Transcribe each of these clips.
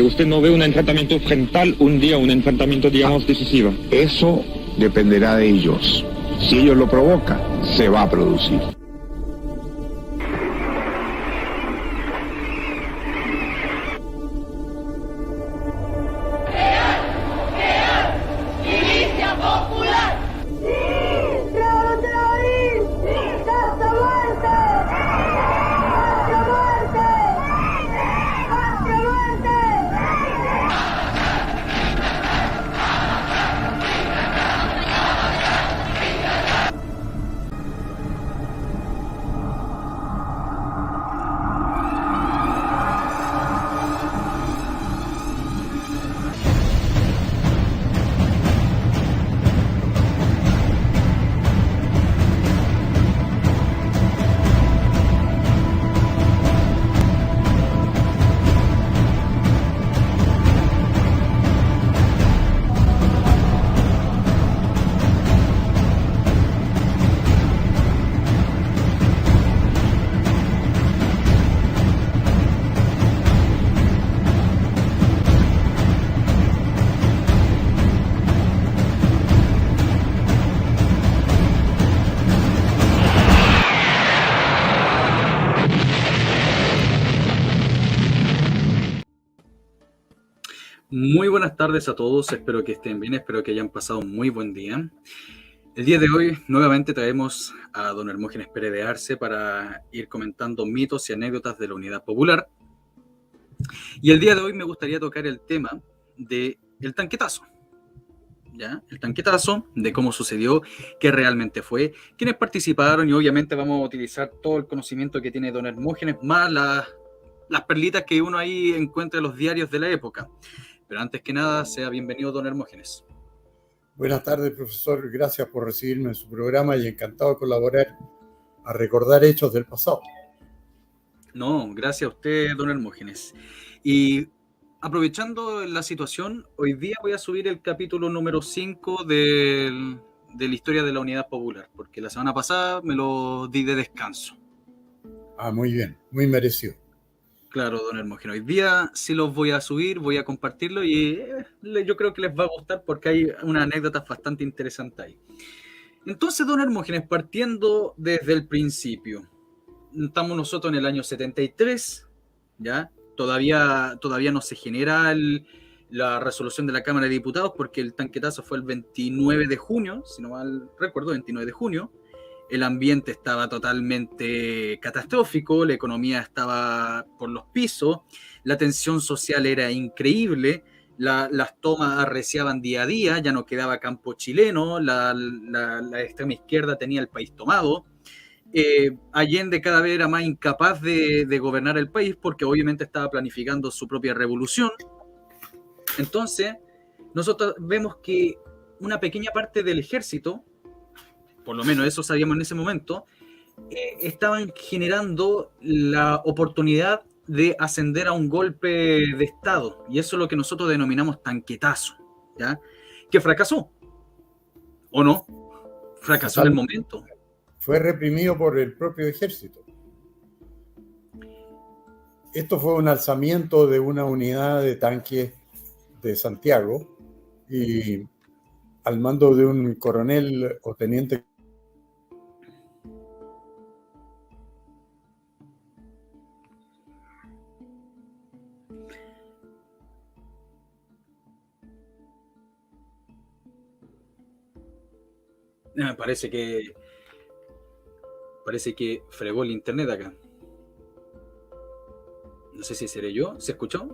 usted no ve un enfrentamiento frontal un día, un enfrentamiento, digamos, decisivo. Eso dependerá de ellos. Si ellos lo provocan, se va a producir. Muy buenas tardes a todos, espero que estén bien, espero que hayan pasado un muy buen día. El día de hoy nuevamente traemos a don Hermógenes Pérez de Arce para ir comentando mitos y anécdotas de la Unidad Popular. Y el día de hoy me gustaría tocar el tema del tanquetazo. ¿Ya? El tanquetazo, de cómo sucedió, qué realmente fue, quiénes participaron y obviamente vamos a utilizar todo el conocimiento que tiene don Hermógenes, más las perlitas que uno ahí encuentra en los diarios de la época. Pero antes que nada, sea bienvenido don Hermógenes. Buenas tardes, profesor. Gracias por recibirme en su programa y encantado de colaborar a recordar hechos del pasado. No, gracias a usted, don Hermógenes. Y aprovechando la situación, hoy día voy a subir el capítulo número 5 de la historia de la Unidad Popular, porque la semana pasada me lo di de descanso. Ah, muy bien, muy merecido. Claro, don Hermógenes. Hoy día sí los voy a subir, voy a compartirlo y yo creo que les va a gustar porque hay una anécdota bastante interesante ahí. Entonces, don Hermógenes, partiendo desde el principio, estamos nosotros en el año 73, ¿ya? Todavía no se genera la resolución de la Cámara de Diputados porque el tanquetazo fue el 29 de junio, si no mal recuerdo, 29 de junio. El ambiente estaba totalmente catastrófico, la economía estaba por los pisos, la tensión social era increíble, las tomas arreciaban día a día, ya no quedaba campo chileno, la extrema izquierda tenía el país tomado. Allende cada vez era más incapaz de gobernar el país porque obviamente estaba planificando su propia revolución. Entonces, nosotros vemos que una pequeña parte del ejército, por lo menos eso sabíamos en ese momento, estaban generando la oportunidad de ascender a un golpe de Estado, y eso es lo que nosotros denominamos tanquetazo, ¿ya? Que fracasó, ¿o no? Fracasó en el momento. Fue reprimido por el propio ejército. Esto fue un alzamiento de una unidad de tanques de Santiago y al mando de un coronel o teniente. Parece que fregó el internet acá. No sé si seré yo. ¿Se escuchó?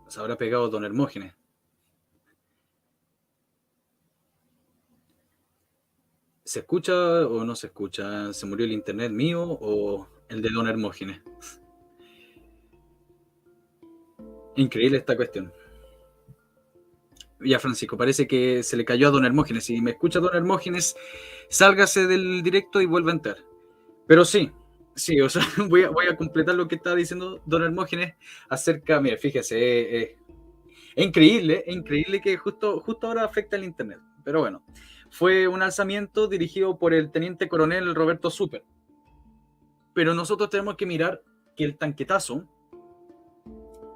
Se habrá pegado don Hermógenes. ¿Se escucha o no se escucha? ¿Se murió el internet mío o el de don Hermógenes? Increíble esta cuestión. Ya, Francisco, parece que se le cayó a don Hermógenes. Si me escucha don Hermógenes, sálgase del directo y vuelva a entrar. Pero sí, o sea, voy a completar lo que estaba diciendo don Hermógenes acerca, mira, fíjese, es increíble que justo ahora afecta el internet. Pero bueno, fue un alzamiento dirigido por el teniente coronel Roberto Super. Pero nosotros tenemos que mirar que el tanquetazo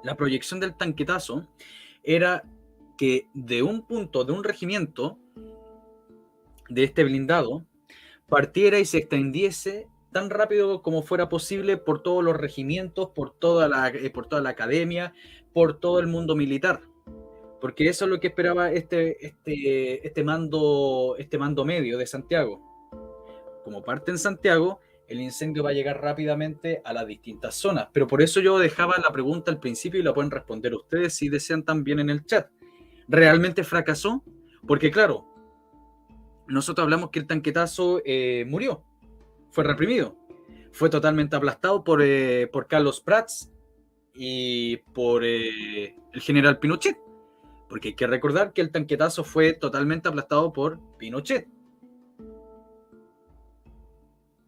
la proyección del tanquetazo era que de un punto, de un regimiento de este blindado, partiera y se extendiese tan rápido como fuera posible por todos los regimientos, por toda la academia, por todo el mundo militar. Porque eso es lo que esperaba este mando medio de Santiago. Como parte en Santiago, el incendio va a llegar rápidamente a las distintas zonas. Pero por eso yo dejaba la pregunta al principio y la pueden responder ustedes si desean también en el chat. ¿Realmente fracasó? Porque claro, nosotros hablamos que el tanquetazo murió, fue reprimido, fue totalmente aplastado por Carlos Prats y por el general Pinochet. Porque hay que recordar que el tanquetazo fue totalmente aplastado por Pinochet.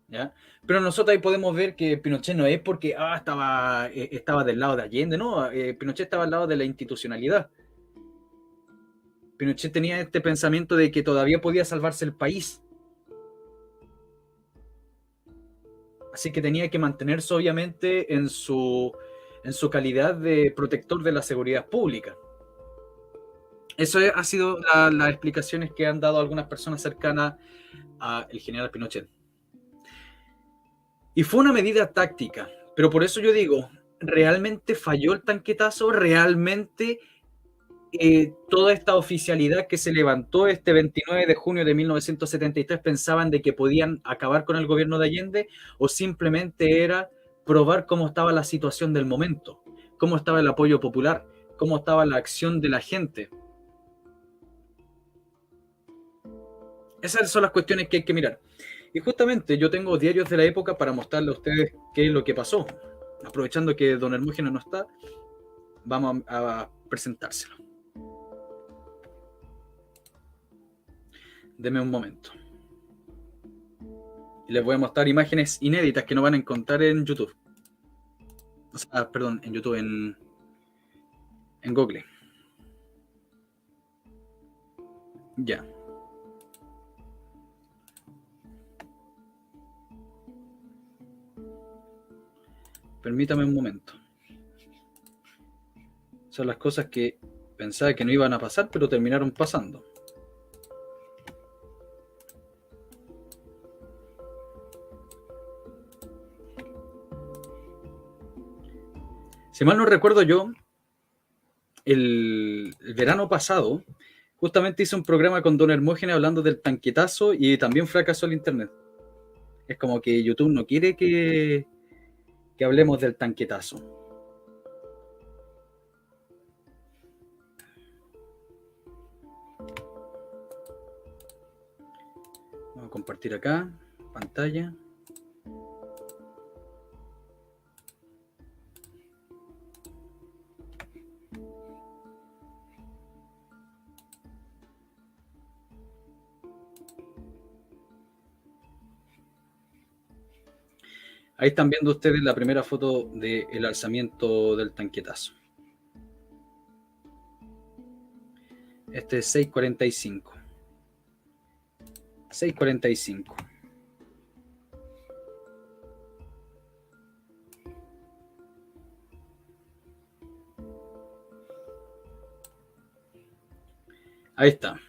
¿Ya? Pero nosotros ahí podemos ver que Pinochet no es porque estaba del lado de Allende, no, Pinochet estaba al lado de la institucionalidad. Pinochet tenía este pensamiento de que todavía podía salvarse el país. Así que tenía que mantenerse obviamente en su calidad de protector de la seguridad pública. Eso ha sido las explicaciones que han dado algunas personas cercanas al general Pinochet. Y fue una medida táctica, pero por eso yo digo, ¿realmente falló el tanquetazo? ¿Realmente toda esta oficialidad que se levantó este 29 de junio de 1973 pensaban de que podían acabar con el gobierno de Allende? ¿O simplemente era probar cómo estaba la situación del momento? ¿Cómo estaba el apoyo popular? ¿Cómo estaba la acción de la gente? Esas son las cuestiones que hay que mirar. Y justamente yo tengo diarios de la época para mostrarle a ustedes qué es lo que pasó. Aprovechando que don Hermógenes no está, vamos a presentárselo. Deme un momento. Y les voy a mostrar imágenes inéditas que no van a encontrar en YouTube. O sea, perdón, en YouTube, en Google. Ya. Permítame un momento. Son las cosas que pensaba que no iban a pasar, pero terminaron pasando. Si mal no recuerdo yo, el verano pasado, justamente hice un programa con don Hermógenes hablando del tanquetazo y también fracasó el internet. Es como que YouTube no quiere que hablemos del tanquetazo. Vamos a compartir acá, pantalla. Ahí están viendo ustedes la primera foto del alzamiento del tanquetazo. Este es 6:45. 6:45. Ahí está.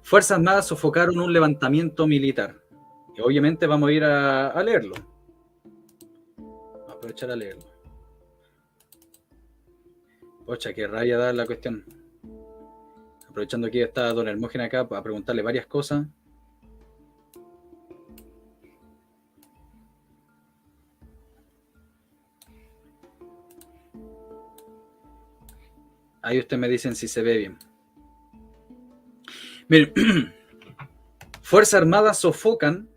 Fuerzas Armadas sofocaron un levantamiento militar. Y obviamente vamos a ir a leerlo. Vamos a aprovechar a leerlo. Pocha, qué raya da la cuestión. Aprovechando que está don Hermógenes acá para preguntarle varias cosas. Ahí ustedes me dicen si se ve bien. Miren, Fuerzas Armadas sofocan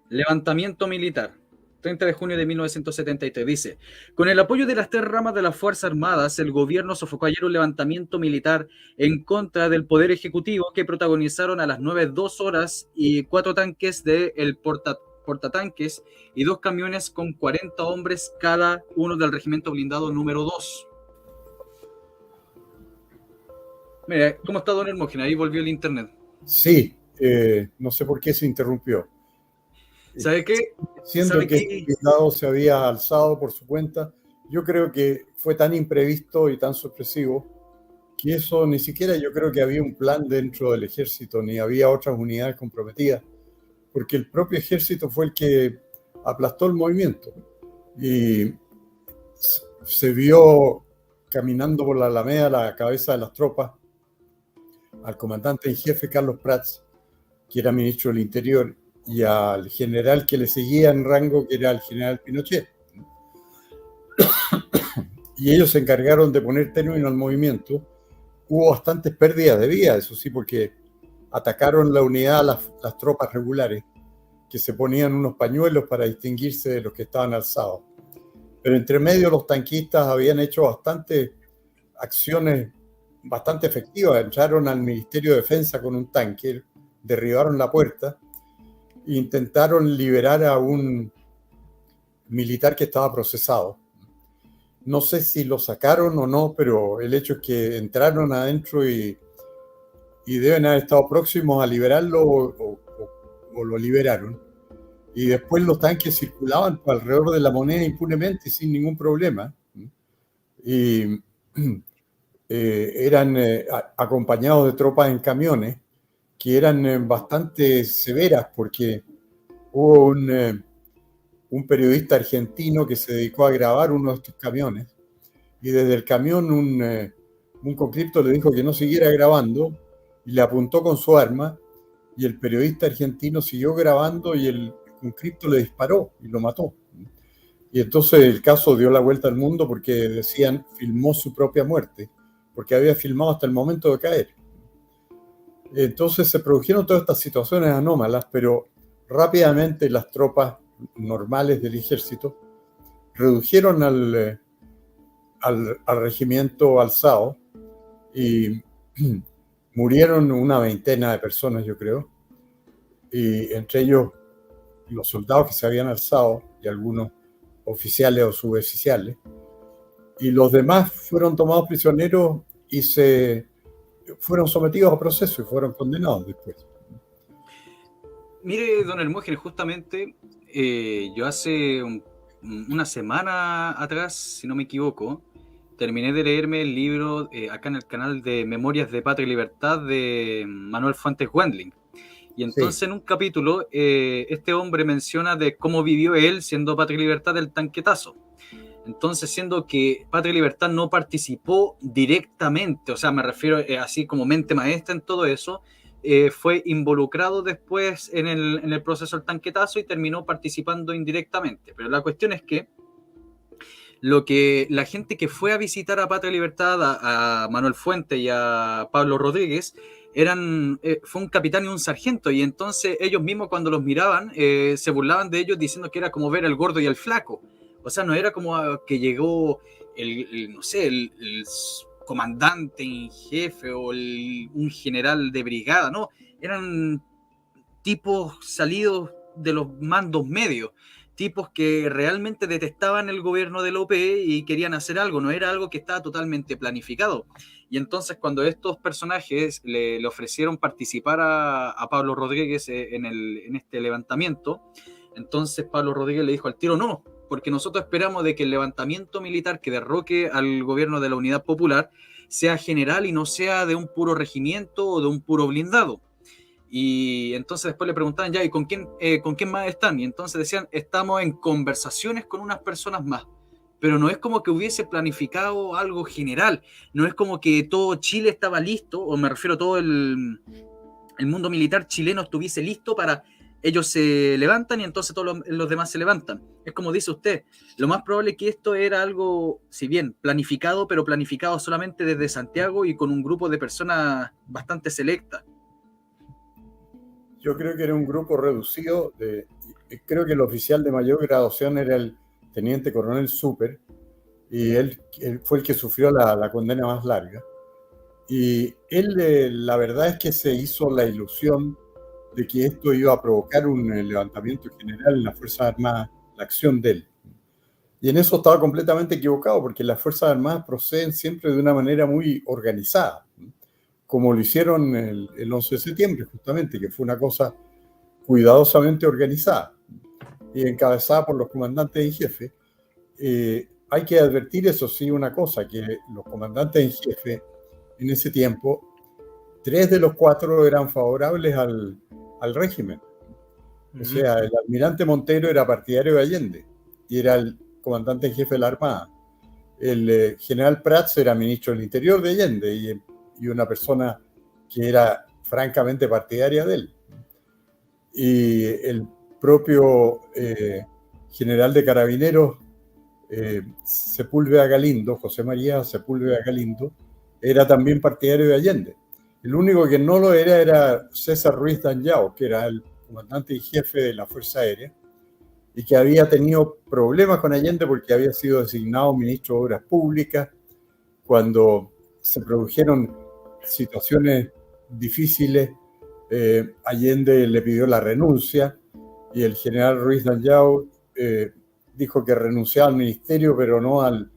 levantamiento militar. 30 de junio de 1973 dice: con el apoyo de las tres ramas de las Fuerzas Armadas, el gobierno sofocó ayer un levantamiento militar en contra del Poder Ejecutivo que protagonizaron a las 9:02 horas y 4 tanques del portatanques y 2 camiones con 40 hombres cada uno del regimiento blindado número 2. Mira, ¿cómo está don Hermógenes? Ahí volvió el internet. Sí, no sé por qué se interrumpió. ¿Sabe qué? Siendo que el blindado se había alzado por su cuenta yo creo que fue tan imprevisto y tan sorpresivo que eso ni siquiera yo creo que había un plan dentro del ejército, ni había otras unidades comprometidas, porque el propio ejército fue el que aplastó el movimiento y se vio caminando por la Alameda a la cabeza de las tropas al comandante en jefe Carlos Prats, que era ministro del Interior, y al general que le seguía en rango, que era el general Pinochet. Y ellos se encargaron de poner término al movimiento. Hubo bastantes pérdidas de vida, eso sí, porque atacaron la unidad, las tropas regulares, que se ponían unos pañuelos para distinguirse de los que estaban alzados. Pero entre medio los tanquistas habían hecho bastantes acciones bastante efectivas. Entraron al Ministerio de Defensa con un tanque, derribaron la puerta e intentaron liberar a un militar que estaba procesado. No sé si lo sacaron o no, pero el hecho es que entraron adentro y deben haber estado próximos a liberarlo o lo liberaron. Y después los tanques circulaban alrededor de la Moneda impunemente, sin ningún problema. Y eran acompañados de tropas en camiones que eran bastante severas, porque hubo un periodista argentino que se dedicó a grabar uno de estos camiones, y desde el camión un conscripto le dijo que no siguiera grabando y le apuntó con su arma, y el periodista argentino siguió grabando y el conscripto le disparó y lo mató. Y entonces el caso dio la vuelta al mundo porque decían filmó su propia muerte, porque había filmado hasta el momento de caer. Entonces se produjeron todas estas situaciones anómalas, pero rápidamente las tropas normales del ejército redujeron al regimiento alzado y murieron una veintena de personas, yo creo, y entre ellos los soldados que se habían alzado y algunos oficiales o suboficiales, y los demás fueron tomados prisioneros y se fueron sometidos a proceso y fueron condenados después. Mire, don Hermógenes, justamente yo hace una semana atrás, si no me equivoco, terminé de leerme el libro acá en el canal de Memorias de Patria y Libertad de Manuel Fuentes Wendling. Y entonces en un capítulo este hombre menciona de cómo vivió él siendo Patria y Libertad el tanquetazo. Entonces, siendo que Patria y Libertad no participó directamente, o sea, me refiero así como mente maestra en todo eso, fue involucrado después en el proceso del tanquetazo y terminó participando indirectamente. Pero la cuestión es que la gente que fue a visitar a Patria y Libertad, a Manuel Fuentes y a Pablo Rodríguez, fue un capitán y un sargento, y entonces ellos mismos cuando los miraban se burlaban de ellos diciendo que era como ver al gordo y al flaco. O sea, no era como que llegó no sé, el comandante en jefe o un general de brigada, no, eran tipos salidos de los mandos medios, tipos que realmente detestaban el gobierno de López y querían hacer algo, no era algo que estaba totalmente planificado. Y entonces cuando estos personajes le ofrecieron participar a Pablo Rodríguez en este levantamiento, entonces Pablo Rodríguez le dijo al tiro no, porque nosotros esperamos de que el levantamiento militar que derroque al gobierno de la Unidad Popular sea general y no sea de un puro regimiento o de un puro blindado. Y entonces después le preguntaban ya, ¿y con quién más están? Y entonces decían, estamos en conversaciones con unas personas más. Pero no es como que hubiese planificado algo general, no es como que todo Chile estaba listo, o me refiero todo el mundo militar chileno estuviese listo para ellos se levantan y entonces todos los demás se levantan. Es como dice usted, lo más probable es que esto era algo, si bien planificado, pero planificado solamente desde Santiago y con un grupo de personas bastante selectas. Yo creo que era un grupo reducido, creo que el oficial de mayor graduación era el teniente coronel Super, y él fue el que sufrió la condena más larga. Y él, la verdad es que se hizo la ilusión de que esto iba a provocar un levantamiento general en las Fuerzas Armadas, la acción de él. Y en eso estaba completamente equivocado, porque las Fuerzas Armadas proceden siempre de una manera muy organizada, como lo hicieron el 11 de septiembre, justamente, que fue una cosa cuidadosamente organizada y encabezada por los comandantes en jefe. hay que advertir, eso sí, una cosa, que los comandantes en jefe en ese tiempo, 3 de los 4 eran favorables al régimen. O sea, el almirante Montero era partidario de Allende y era el comandante en jefe de la Armada. El general Prats era ministro del Interior de Allende y una persona que era francamente partidaria de él. Y el propio general de Carabineros, Sepúlveda Galindo, José María Sepúlveda Galindo, era también partidario de Allende. El único que no lo era César Ruiz Danyao, que era el comandante y jefe de la Fuerza Aérea, y que había tenido problemas con Allende porque había sido designado ministro de Obras Públicas. Cuando se produjeron situaciones difíciles, Allende le pidió la renuncia y el general Ruiz Danyao dijo que renunciaba al ministerio, pero no al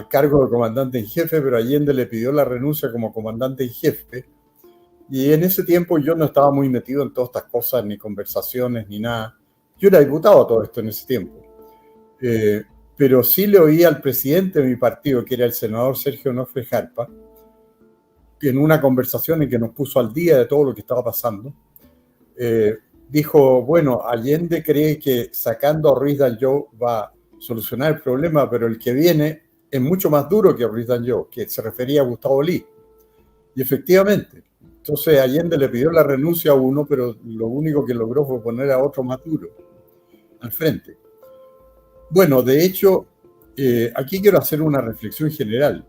cargo de comandante en jefe, pero Allende le pidió la renuncia como comandante en jefe. Y en ese tiempo yo no estaba muy metido en todas estas cosas, ni conversaciones, ni nada. Yo era diputado a todo esto en ese tiempo. Pero sí le oí al presidente de mi partido, que era el senador Sergio Onofre Jarpa, en una conversación en que nos puso al día de todo lo que estaba pasando, dijo, bueno, Allende cree que sacando a Ruiz Danyao va a solucionar el problema, pero el que viene es mucho más duro que Ruiz Danyao, que se refería a Gustavo Lee. Y efectivamente, entonces Allende le pidió la renuncia a uno, pero lo único que logró fue poner a otro más duro al frente. Bueno, de hecho, aquí quiero hacer una reflexión general.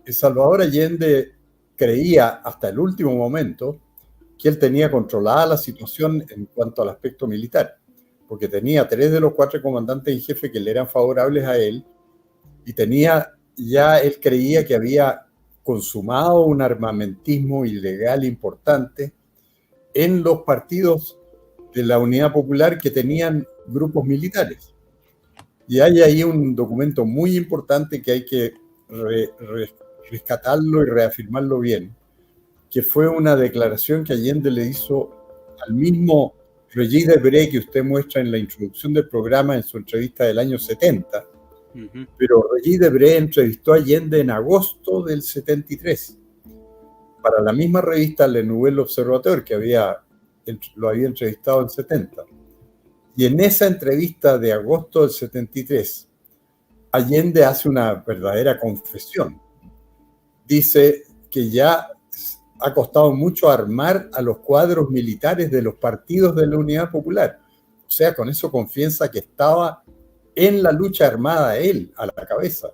Salvador Allende creía hasta el último momento que él tenía controlada la situación en cuanto al aspecto militar, porque tenía 3 de los 4 comandantes en jefe que le eran favorables a él, y él creía que había consumado un armamentismo ilegal importante en los partidos de la Unidad Popular que tenían grupos militares. Y hay ahí un documento muy importante que hay que rescatarlo y reafirmarlo bien, que fue una declaración que Allende le hizo al mismo Regis Debray que usted muestra en la introducción del programa en su entrevista del año 70. Pero Regis Debray entrevistó a Allende en agosto del 73 para la misma revista Le Nouvel Observateur, que lo había entrevistado en 70. Y en esa entrevista de agosto del 73, Allende hace una verdadera confesión. Dice que ya ha costado mucho armar a los cuadros militares de los partidos de la Unidad Popular. O sea, con eso confiesa que estaba en la lucha armada él, a la cabeza.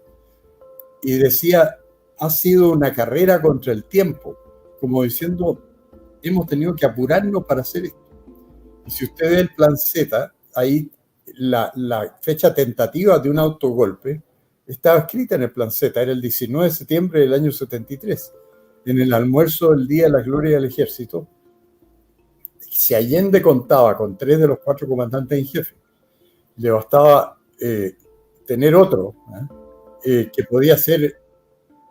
Y decía, ha sido una carrera contra el tiempo, como diciendo, hemos tenido que apurarnos para hacer esto. Y si usted ve el plan Z, ahí la fecha tentativa de un autogolpe estaba escrita en el plan Z, era el 19 de septiembre del año 73, en el almuerzo del Día de la Gloria del Ejército. Si Allende contaba con 3 de los 4 comandantes en jefe, le bastaba tener otro que podía ser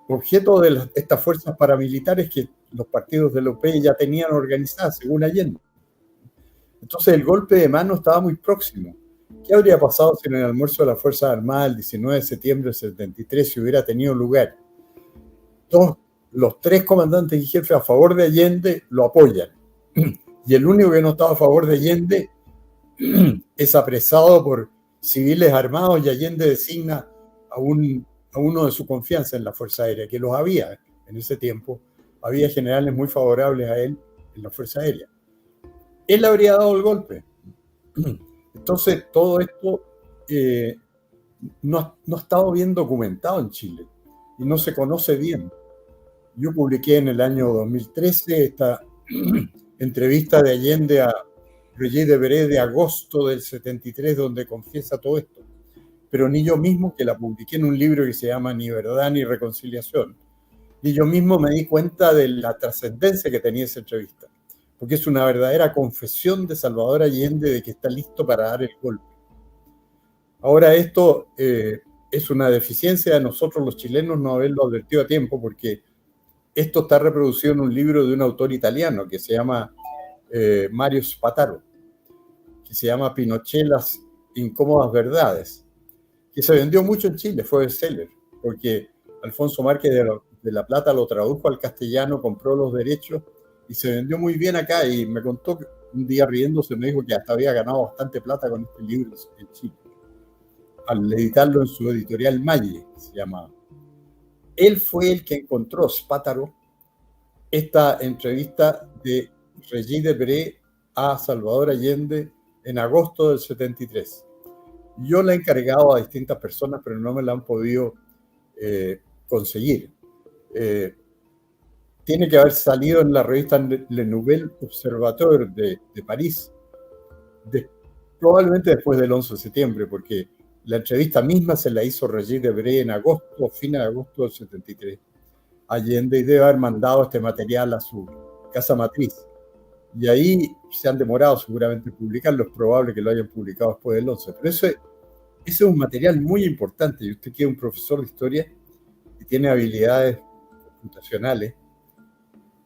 objeto de estas fuerzas paramilitares que los partidos de la UP ya tenían organizadas, según Allende. Entonces el golpe de mano estaba muy próximo. ¿Qué habría pasado si en el almuerzo de las Fuerzas Armadas el 19 de septiembre del 73 se hubiera tenido lugar? Los 3 comandantes y jefes a favor de Allende lo apoyan. Y el único que no estaba a favor de Allende es apresado por civiles armados y Allende designa a uno de su confianza en la Fuerza Aérea, que los había en ese tiempo. Había generales muy favorables a él en la Fuerza Aérea. Él habría dado el golpe. Entonces, todo esto no ha estado bien documentado en Chile y no se conoce bien. Yo publiqué en el año 2013 esta entrevista de Allende a Regis Debray de agosto del 73, donde confiesa todo esto. Pero ni yo mismo, que la publiqué en un libro que se llama Ni Verdad ni Reconciliación, ni yo mismo me di cuenta de la trascendencia que tenía esa entrevista, porque es una verdadera confesión de Salvador Allende de que está listo para dar el golpe. Ahora esto es una deficiencia de nosotros los chilenos no haberlo advertido a tiempo, porque esto está reproducido en un libro de un autor italiano que se llama Mario Spataro, que se llama Pinochet, las incómodas verdades. que se vendió mucho en Chile, fue bestseller, porque Alfonso Márquez de la Plata lo tradujo al castellano, compró los derechos y se vendió muy bien acá. Y me contó que un día riéndose me dijo que hasta había ganado bastante plata con este libro en Chile, al editarlo en su editorial Malle, que se llamaba. Él fue el que encontró, Spátaro, esta entrevista de Regis Debray a Salvador Allende en agosto del 73. Yo la he encargado a distintas personas, pero no me la han podido conseguir. Tiene que haber salido en la revista Le Nouvel Observateur de París, probablemente después del 11 de septiembre, porque la entrevista misma se la hizo Regis Debray en agosto, fines de agosto del 73. Allende, y debe haber mandado este material a su casa matriz. Y ahí se han demorado seguramente en publicarlo, es probable que lo hayan publicado después del 11. Pero ese es un material muy importante, y usted que es un profesor de historia y tiene habilidades computacionales,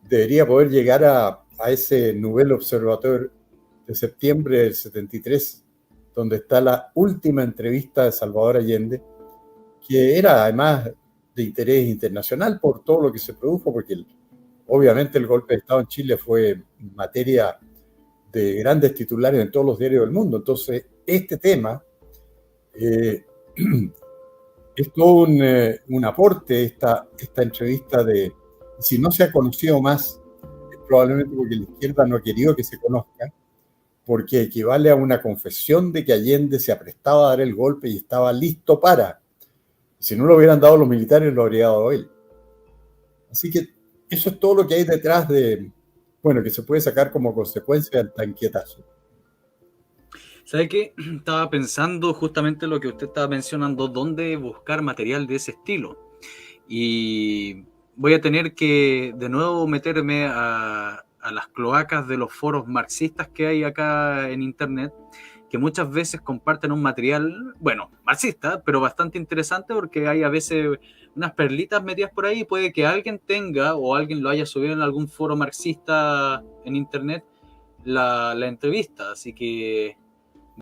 debería poder llegar a ese Nouvel Observateur de septiembre del 73, donde está la última entrevista de Salvador Allende, que era además de interés internacional por todo lo que se produjo, porque obviamente el golpe de Estado en Chile fue materia de grandes titulares en todos los diarios del mundo. Entonces, este tema es todo un aporte, esta entrevista si no se ha conocido más, es probablemente porque la izquierda no ha querido que se conozca, porque equivale a una confesión de que Allende se aprestaba a dar el golpe y estaba listo para. Si no lo hubieran dado los militares, lo habría dado él. Así que eso es todo lo que hay detrás que se puede sacar como consecuencia del tanquetazo. ¿Sabe qué? Estaba pensando justamente lo que usted estaba mencionando, dónde buscar material de ese estilo. Y voy a tener que de nuevo meterme a las cloacas de los foros marxistas que hay acá en internet, que muchas veces comparten un material, marxista, pero bastante interesante, porque hay a veces unas perlitas metidas por ahí, y puede que alguien tenga o alguien lo haya subido en algún foro marxista en internet la entrevista, así que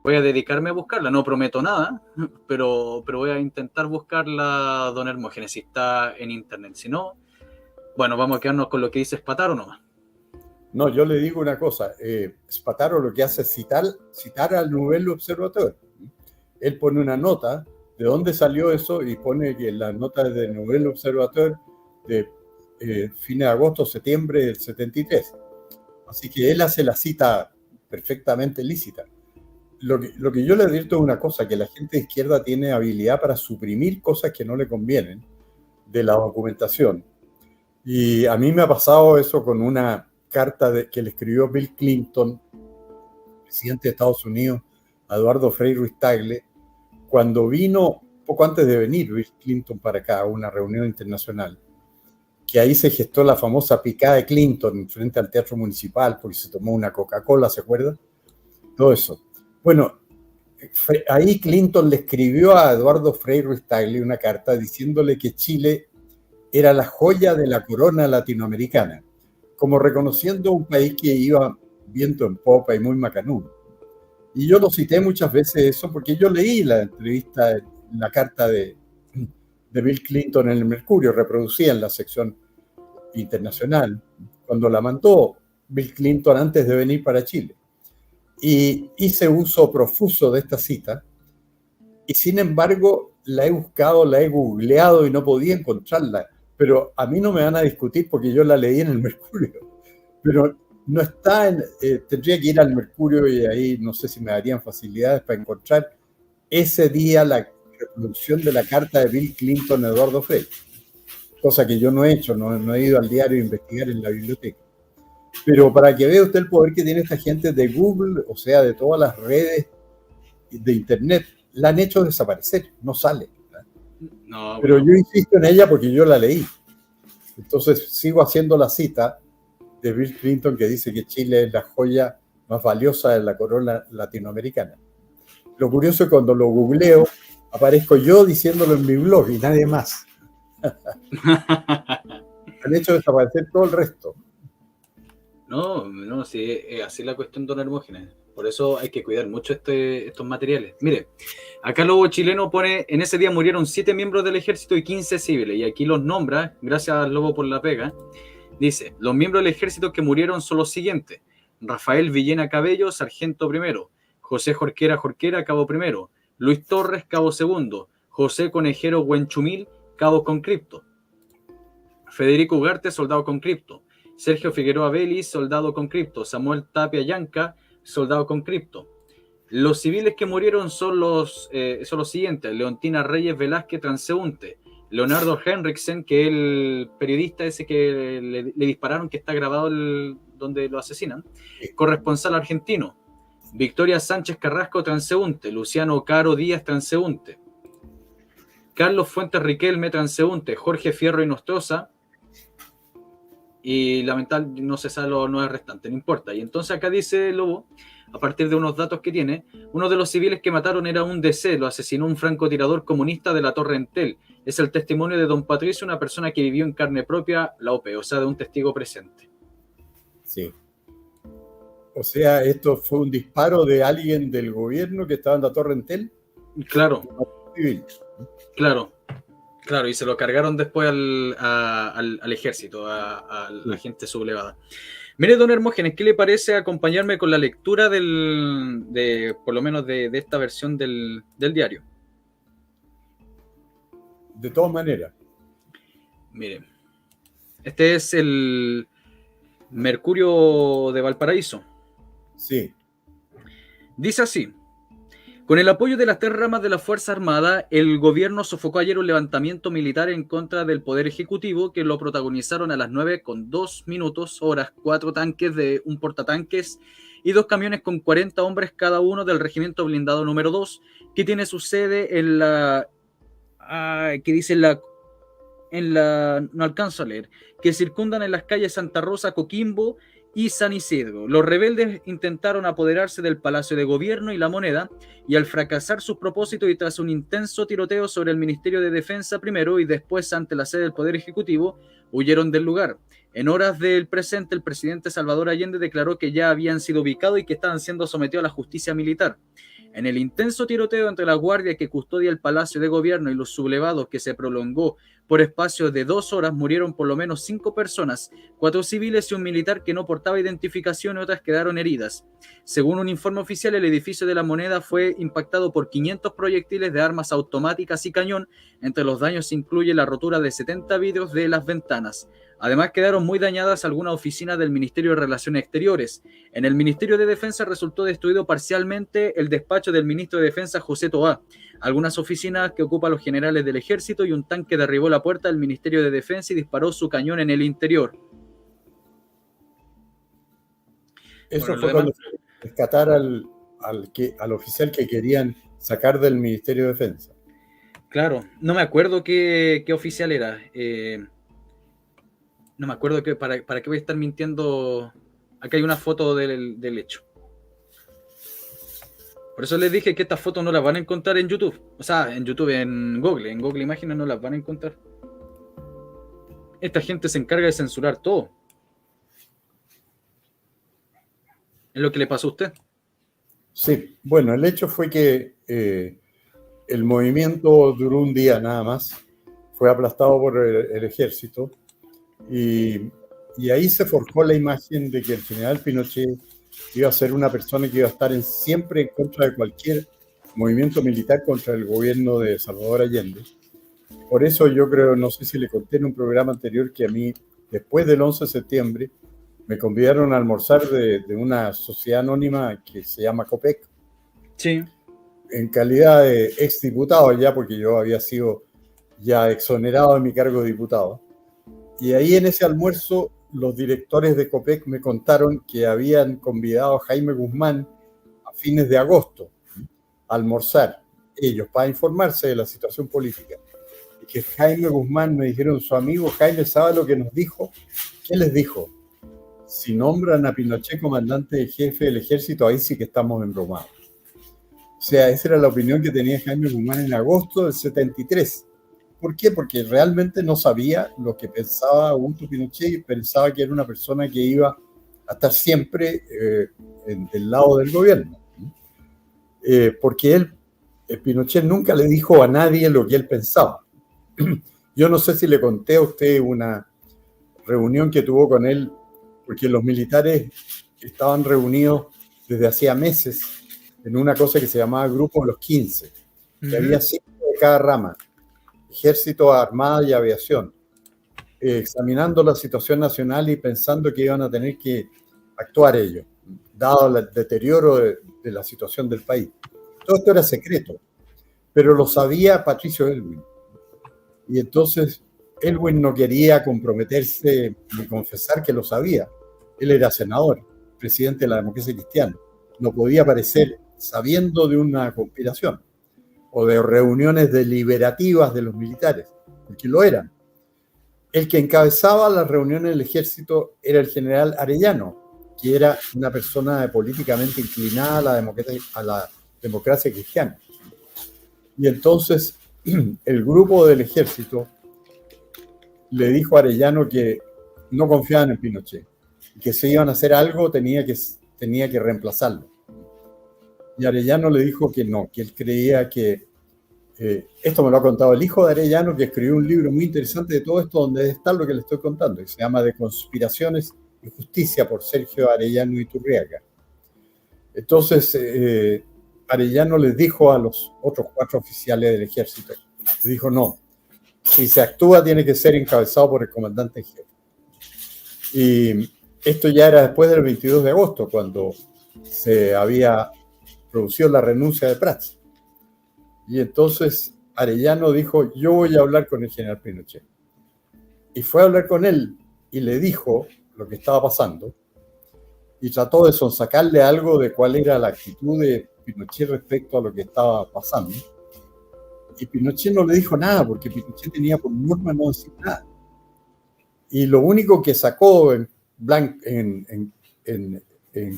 voy a dedicarme a buscarla. No prometo nada, pero voy a intentar buscarla, don Hermógenes, si está en internet. Si no, vamos a quedarnos con lo que dice Spátaro nomás. No, yo le digo una cosa, Spátaro lo que hace es citar al Nouvel Observateur. Él pone una nota de dónde salió eso y pone que la nota es del Nouvel Observateur de fines de agosto, septiembre del 73. Así que él hace la cita perfectamente lícita. Lo que yo le advierto es una cosa, que la gente de izquierda tiene habilidad para suprimir cosas que no le convienen de la documentación. Y a mí me ha pasado eso con una carta que le escribió Bill Clinton, presidente de Estados Unidos, a Eduardo Frei Ruiz-Tagle, cuando vino, poco antes de venir Bill Clinton para acá, a una reunión internacional, que ahí se gestó la famosa picada de Clinton frente al Teatro Municipal, porque se tomó una Coca-Cola, ¿se acuerda? Todo eso. Bueno, ahí Clinton le escribió a Eduardo Frei Ruiz-Tagle una carta diciéndole que Chile era la joya de la corona latinoamericana, como reconociendo un país que iba viento en popa y muy macanudo. Y yo lo cité muchas veces eso, porque yo leí la entrevista, la carta de Bill Clinton en el Mercurio, reproducía en la sección internacional, cuando la mandó Bill Clinton antes de venir para Chile. Y hice uso profuso de esta cita, y sin embargo la he buscado, la he googleado y no podía encontrarla. Pero a mí no me van a discutir porque yo la leí en el Mercurio. Pero no está tendría que ir al Mercurio y ahí no sé si me darían facilidades para encontrar ese día la reproducción de la carta de Bill Clinton a Eduardo Frei. Cosa que yo no he hecho, no he ido al diario a investigar en la biblioteca. Pero para que vea usted el poder que tiene esta gente de Google, o sea, de todas las redes de internet, la han hecho desaparecer, no sale. No, pero yo insisto en ella porque yo la leí. Entonces sigo haciendo la cita de Bill Clinton que dice que Chile es la joya más valiosa de la corona latinoamericana. Lo curioso es que cuando lo googleo aparezco yo diciéndolo en mi blog y nadie más. Han hecho desaparecer todo el resto. No, sí, así la cuestión, don Hermógenes. Por eso hay que cuidar mucho estos materiales. Mire, acá Lobo Chileno pone, en ese día murieron 7 miembros del ejército y 15 civiles. Y aquí los nombra, gracias Lobo por la pega. Dice, los miembros del ejército que murieron son los siguientes. Rafael Villena Cabello, sargento primero. José Jorquera Jorquera, cabo primero. Luis Torres, cabo segundo. José Conejero Huenchumil, cabo conscripto. Federico Ugarte, soldado conscripto. Sergio Figueroa Vélez, soldado conscripto. Samuel Tapia Yanca, soldado conscripto. Los civiles que murieron son los siguientes: Leontina Reyes Velázquez, transeúnte. Leonardo Henriksen, que es el periodista ese que le dispararon, que está grabado donde lo asesinan, corresponsal argentino. Victoria Sánchez Carrasco, transeúnte. Luciano Caro Díaz, transeúnte. Carlos Fuentes Riquelme, transeúnte. Jorge Fierro Inostroza. Y lamentablemente no se sabe los 9 restantes, no importa. Y entonces acá dice Lobo, a partir de unos datos que tiene, uno de los civiles que mataron era un DC, lo asesinó un francotirador comunista de la Torre Entel. Es el testimonio de don Patricio, una persona que vivió en carne propia la OP, o sea, de un testigo presente. Sí. O sea, esto fue un disparo de alguien del gobierno que estaba en la Torre Entel. Claro, claro, y se lo cargaron después al ejército, a la gente sublevada. Mire, don Hermógenes, ¿qué le parece acompañarme con la lectura por lo menos de esta versión del diario? De todas maneras. Mire, este es el Mercurio de Valparaíso. Sí. Dice así: con el apoyo de las 3 ramas de la Fuerza Armada, el gobierno sofocó ayer un levantamiento militar en contra del Poder Ejecutivo, que lo protagonizaron a las 9:02 horas 4 tanques de un portatanques y 2 camiones con 40 hombres cada uno del Regimiento Blindado número 2, que tiene su sede en la... que dice no alcanzo a leer, que circundan en las calles Santa Rosa, Coquimbo y San Isidro. Los rebeldes intentaron apoderarse del Palacio de Gobierno y La Moneda, y al fracasar sus propósitos y tras un intenso tiroteo sobre el Ministerio de Defensa primero y después ante la sede del Poder Ejecutivo, huyeron del lugar. En horas del presente, el presidente Salvador Allende declaró que ya habían sido ubicados y que estaban siendo sometidos a la justicia militar. En el intenso tiroteo entre la guardia que custodia el Palacio de Gobierno y los sublevados, que se prolongó por espacio de 2 horas, murieron por lo menos 5 personas, 4 civiles y un militar que no portaba identificación, y otras quedaron heridas. Según un informe oficial, el edificio de La Moneda fue impactado por 500 proyectiles de armas automáticas y cañón. Entre los daños se incluye la rotura de 70 vidrios de las ventanas. Además, quedaron muy dañadas algunas oficinas del Ministerio de Relaciones Exteriores. En el Ministerio de Defensa resultó destruido parcialmente el despacho del ministro de Defensa, José Toá, algunas oficinas que ocupan los generales del ejército, y un tanque derribó la puerta del Ministerio de Defensa y disparó su cañón en el interior. Eso fue cuando rescatar al oficial que querían sacar del Ministerio de Defensa. Claro, no me acuerdo qué oficial era. No me acuerdo para qué voy a estar mintiendo. Acá hay una foto del hecho. Por eso les dije que estas fotos no las van a encontrar en YouTube. O sea, en YouTube, en Google Imágenes no las van a encontrar. Esta gente se encarga de censurar todo. ¿Es lo que le pasó a usted? Sí, bueno, el hecho fue que el movimiento duró un día nada más. Fue aplastado por el ejército. Y ahí se forjó la imagen de que el general Pinochet iba a ser una persona que iba a estar siempre en contra de cualquier movimiento militar contra el gobierno de Salvador Allende. Por eso yo creo, no sé si le conté en un programa anterior, que a mí, después del 11 de septiembre, me convidaron a almorzar de una sociedad anónima que se llama COPEC. Sí. En calidad de exdiputado ya, porque yo había sido ya exonerado de mi cargo de diputado. Y ahí en ese almuerzo los directores de COPEC me contaron que habían convidado a Jaime Guzmán a fines de agosto a almorzar ellos para informarse de la situación política. Y que Jaime Guzmán, me dijeron, su amigo Jaime, ¿sabe lo que nos dijo? ¿Qué les dijo? Si nombran a Pinochet comandante de jefe del ejército, ahí sí que estamos embromados. O sea, esa era la opinión que tenía Jaime Guzmán en agosto del 73. ¿Por qué? Porque realmente no sabía lo que pensaba Augusto Pinochet, y pensaba que era una persona que iba a a estar siempre del lado del gobierno. Porque Pinochet nunca le dijo a nadie lo que él pensaba. Yo no sé si le conté a usted una reunión que tuvo con él, porque los militares estaban reunidos desde hacía meses en una cosa que se llamaba Grupo de los 15, que había 5 de cada rama, Ejército, Armada y Aviación, examinando la situación nacional y pensando que iban a tener que actuar ellos, dado el deterioro de la situación del país. Todo esto era secreto, pero lo sabía Patricio Aylwin. Y entonces Aylwin no quería comprometerse ni confesar que lo sabía. Él era senador, presidente de la Democracia Cristiana. No podía aparecer sabiendo de una conspiración o de reuniones deliberativas de los militares, porque lo eran. El que encabezaba las reuniones del ejército era el general Arellano, que era una persona políticamente inclinada a la democracia cristiana. Y entonces el grupo del ejército le dijo a Arellano que no confiaban en Pinochet, y que si iban a hacer algo tenía que reemplazarlo. Y Arellano le dijo que no, que él creía que esto me lo ha contado el hijo de Arellano, que escribió un libro muy interesante de todo esto, donde está lo que le estoy contando, que se llama De Conspiraciones y Justicia, por Sergio Arellano Iturriaga. Entonces, Arellano les dijo a los otros 4 oficiales del ejército, les dijo, no, si se actúa tiene que ser encabezado por el comandante en jefe. Y esto ya era después del 22 de agosto, cuando se había producido la renuncia de Prats. Y entonces Arellano dijo, yo voy a hablar con el general Pinochet. Y fue a hablar con él y le dijo lo que estaba pasando y trató de sonsacarle algo de cuál era la actitud de Pinochet respecto a lo que estaba pasando. Y Pinochet no le dijo nada, porque Pinochet tenía por norma no decir nada. Y lo único que sacó en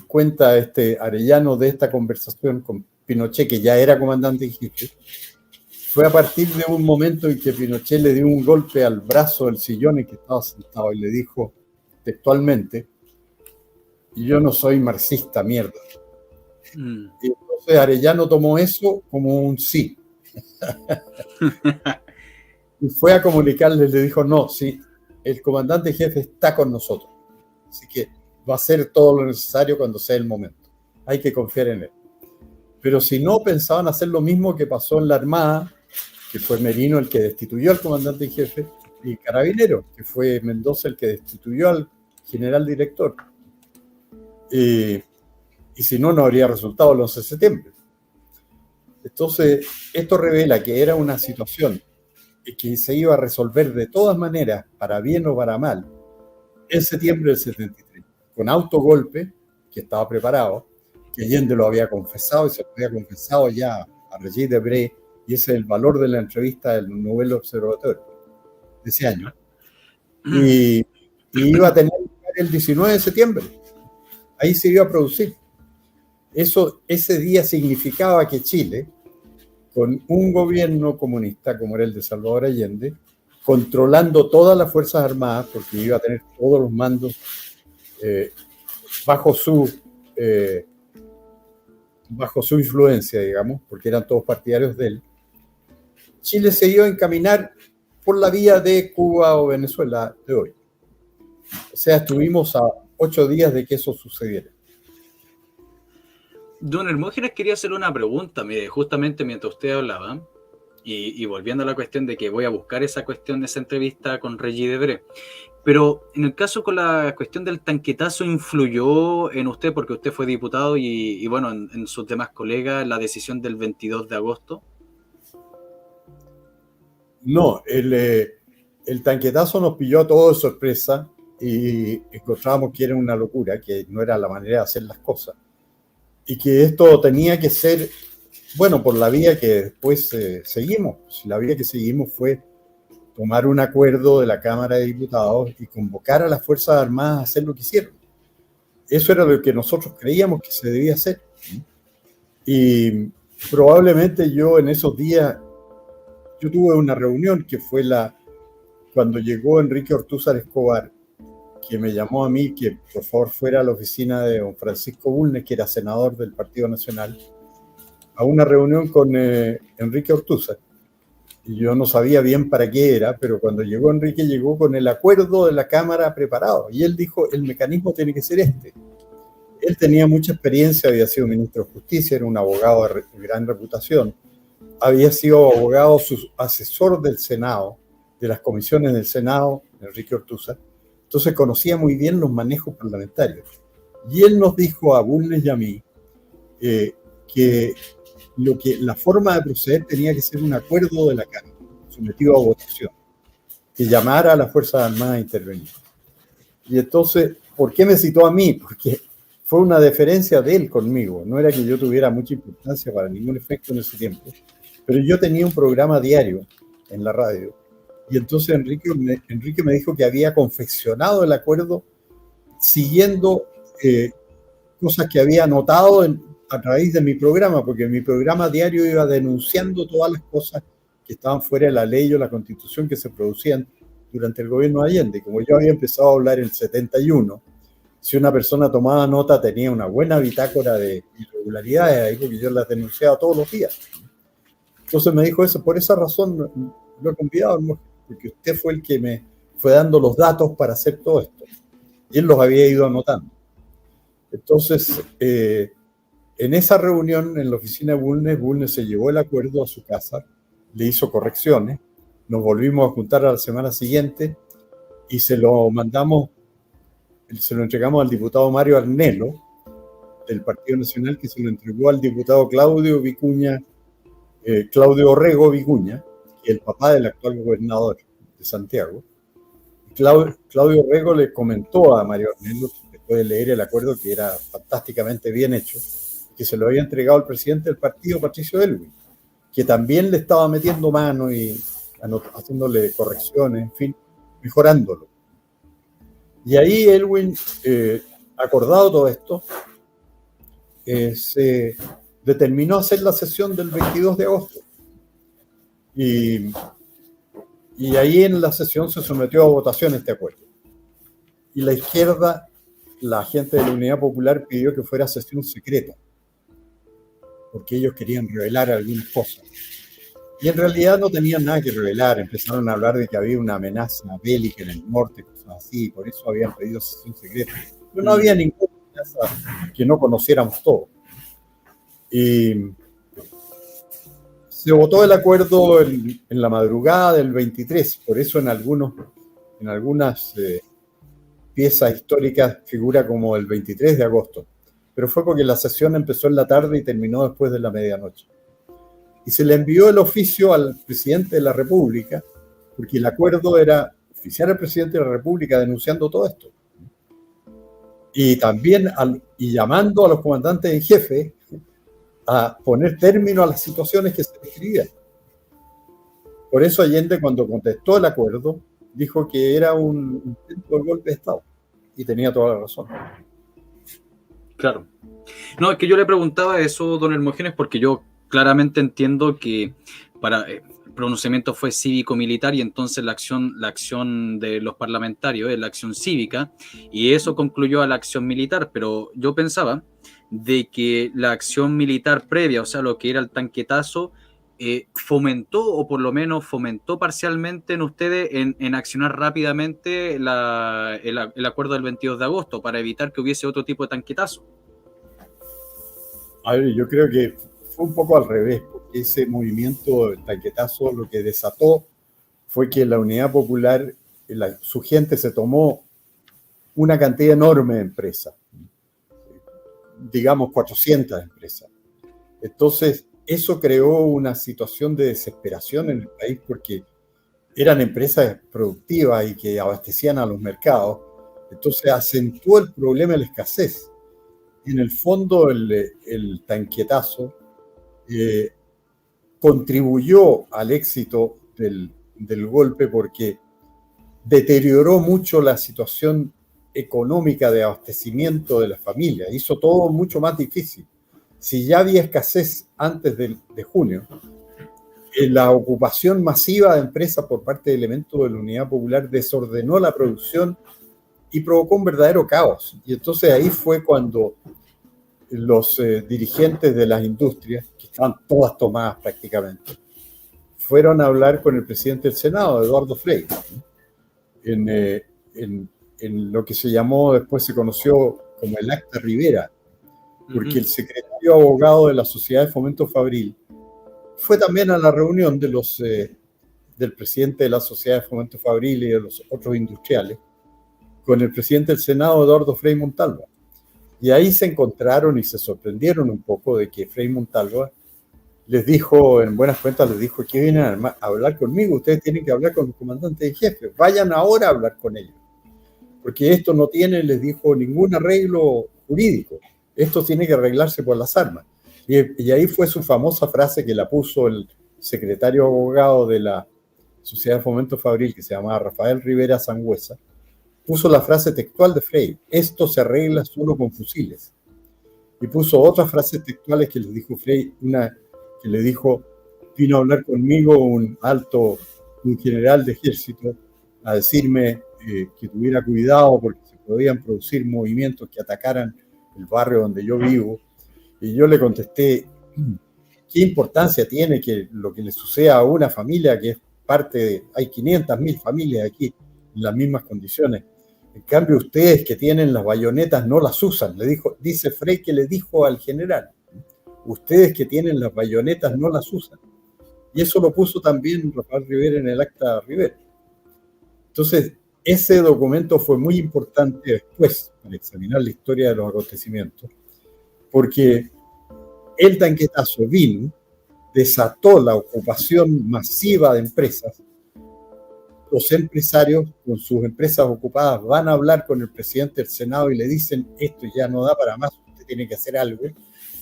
cuenta Arellano de esta conversación con Pinochet, que ya era comandante en jefe, fue a partir de un momento en que Pinochet le dio un golpe al brazo del sillón en que estaba sentado y le dijo textualmente, yo no soy marxista, mierda. Y entonces Arellano tomó eso como un sí. Y fue a comunicarle, le dijo, no, sí, el comandante jefe está con nosotros, así que va a hacer todo lo necesario cuando sea el momento. Hay que confiar en él. Pero si no, pensaban hacer lo mismo que pasó en la Armada, que fue Merino el que destituyó al comandante en jefe, y Carabineros, que fue Mendoza el que destituyó al general director. Y si no, no habría resultado el 11 de septiembre. Entonces, esto revela que era una situación que se iba a resolver de todas maneras, para bien o para mal, en septiembre del 73, con autogolpe, que estaba preparado, que Allende lo había confesado y se lo había confesado ya a Regis Debray, y ese es el valor de la entrevista del Nouvel Observateur de ese año. Y iba a tener lugar el 19 de septiembre. Ahí se iba a producir. Ese día significaba que Chile, con un gobierno comunista como era el de Salvador Allende, controlando todas las Fuerzas Armadas, porque iba a tener todos los mandos bajo su influencia, digamos, porque eran todos partidarios de él, Chile se iba a encaminar por la vía de Cuba o Venezuela de hoy. O sea, estuvimos a 8 días de que eso sucediera. Don Hermógenes, quería hacerle una pregunta, mire, justamente mientras usted hablaba, y volviendo a la cuestión de que voy a buscar esa cuestión de esa entrevista con Regis Debray. Pero en el caso con la cuestión del tanquetazo, ¿influyó en usted, porque usted fue diputado y bueno, en sus demás colegas, la decisión del 22 de agosto? No, el tanquetazo nos pilló a todos de sorpresa y encontrábamos que era una locura, que no era la manera de hacer las cosas. Y que esto tenía que ser, bueno, por la vía que después seguimos. La vía que seguimos fue tomar un acuerdo de la Cámara de Diputados y convocar a las Fuerzas Armadas a hacer lo que hicieron. Eso era lo que nosotros creíamos que se debía hacer. Y probablemente yo en esos días, yo tuve una reunión que fue cuando llegó Enrique Ortúzar Escobar, que me llamó a mí que por favor fuera a la oficina de don Francisco Bulnes, que era senador del Partido Nacional, a una reunión con Enrique Ortúzar. Y yo no sabía bien para qué era, pero cuando llegó Enrique, llegó con el acuerdo de la Cámara preparado. Y él dijo, el mecanismo tiene que ser este. Él tenía mucha experiencia, había sido ministro de Justicia, era un abogado de gran reputación, había sido abogado, asesor del Senado, de las comisiones del Senado, Enrique Ortúzar. Entonces conocía muy bien los manejos parlamentarios. Y él nos dijo a Bulnes y a mí que la forma de proceder tenía que ser un acuerdo de la Cámara, sometido a votación, que llamara a las Fuerzas Armadas a intervenir. Y entonces, ¿por qué me citó a mí? Porque fue una deferencia de él conmigo. No era que yo tuviera mucha importancia para ningún efecto en ese tiempo, pero yo tenía un programa diario en la radio. Y entonces Enrique me dijo que había confeccionado el acuerdo siguiendo cosas que había anotado a través de mi programa, porque mi programa diario iba denunciando todas las cosas que estaban fuera de la ley o la Constitución que se producían durante el gobierno de Allende. Como yo había empezado a hablar en el 71, si una persona tomaba nota tenía una buena bitácora de irregularidades ahí, porque yo las denunciaba todos los días. Entonces me dijo eso, por esa razón lo he convidado, porque usted fue el que me fue dando los datos para hacer todo esto. Y él los había ido anotando. Entonces, en esa reunión en la oficina de Bulnes se llevó el acuerdo a su casa, le hizo correcciones, nos volvimos a juntar a la semana siguiente y se lo entregamos al diputado Mario Arnelo del Partido Nacional, que se lo entregó al diputado Claudio Orrego Vicuña, que es el papá del actual gobernador de Santiago. Claudio Orrego le comentó a Mario Arnelo, después de leer el acuerdo, que era fantásticamente bien hecho, que se lo había entregado al presidente del partido, Patricio Aylwin, que también le estaba metiendo mano y haciéndole correcciones, en fin, mejorándolo. Y ahí Aylwin, acordado todo esto, se determinó hacer la sesión del 22 de agosto. Y ahí en la sesión se sometió a votación este acuerdo. Y la izquierda, la gente de la Unidad Popular, pidió que fuera sesión secreta, porque ellos querían revelar algunas cosas. Y en realidad no tenían nada que revelar. Empezaron a hablar de que había una amenaza bélica en el norte, cosas así, por eso habían pedido sesión secreta. Pero no había ninguna amenaza que no conociéramos todos. Y se votó el acuerdo en la madrugada del 23, por eso en algunas piezas históricas figura como el 23 de agosto. Pero fue porque la sesión empezó en la tarde y terminó después de la medianoche. Y se le envió el oficio al presidente de la República, porque el acuerdo era oficiar al presidente de la República denunciando todo esto. Y también llamando a los comandantes en jefe a poner término a las situaciones que se describían. Por eso Allende, cuando contestó el acuerdo, dijo que era un intento de golpe de Estado. Y tenía toda la razón. Claro. No, es que yo le preguntaba eso, don Hermógenes, porque yo claramente entiendo que el pronunciamiento fue cívico-militar y entonces la acción de los parlamentarios es la acción cívica y eso concluyó a la acción militar, pero yo pensaba de que la acción militar previa, o sea, lo que era el tanquetazo, fomentó, o por lo menos fomentó parcialmente en ustedes en accionar rápidamente el acuerdo del 22 de agosto para evitar que hubiese otro tipo de tanquetazo. A ver, yo creo que fue un poco al revés, porque ese movimiento del tanquetazo lo que desató fue que la Unidad Popular, su gente se tomó una cantidad enorme de empresas, digamos 400 empresas. Entonces, eso creó una situación de desesperación en el país porque eran empresas productivas y que abastecían a los mercados. Entonces, acentuó el problema de la escasez. En el fondo, el tanquetazo contribuyó al éxito del golpe porque deterioró mucho la situación económica de abastecimiento de las familias, hizo todo mucho más difícil. Si ya había escasez antes de junio, la ocupación masiva de empresas por parte de elementos de la Unidad Popular desordenó la producción y provocó un verdadero caos. Y entonces ahí fue cuando los dirigentes de las industrias, que estaban todas tomadas prácticamente, fueron a hablar con el presidente del Senado, Eduardo Frei, en lo que se llamó, después se conoció como el Acta Rivera, porque el secretario abogado de la Sociedad de Fomento Fabril fue también a la reunión de del presidente de la Sociedad de Fomento Fabril y de los otros industriales, con el presidente del Senado, Eduardo Frei Montalva. Y ahí se encontraron y se sorprendieron un poco de que Frei Montalva les dijo, en buenas cuentas, les dijo que vienen a hablar conmigo, ustedes tienen que hablar con los comandantes en jefe, vayan ahora a hablar con ellos, porque esto no tiene, les dijo, ningún arreglo jurídico, esto tiene que arreglarse por las armas. Y ahí fue su famosa frase que la puso el secretario abogado de la Sociedad de Fomento Fabril, que se llamaba Rafael Rivera Sangüesa, puso la frase textual de Frei: esto se arregla solo con fusiles. Y puso otras frases textuales que les dijo Frei, una que le dijo: vino a hablar conmigo un general de ejército a decirme que tuviera cuidado porque se podían producir movimientos que atacaran el barrio donde yo vivo. Y yo le contesté: ¿qué importancia tiene que lo que le suceda a una familia que es parte de... Hay 500.000 familias aquí en las mismas condiciones. En cambio, ustedes que tienen las bayonetas no las usan. Le dijo, dice Frei que le dijo al general: ustedes que tienen las bayonetas no las usan. Y eso lo puso también Rafael Rivera en el Acta Rivera. Entonces, ese documento fue muy importante después para examinar la historia de los acontecimientos, porque el tanquetazo vino, desató la ocupación masiva de empresas. Los empresarios con sus empresas ocupadas van a hablar con el presidente del Senado y le dicen: esto ya no da para más, usted tiene que hacer algo.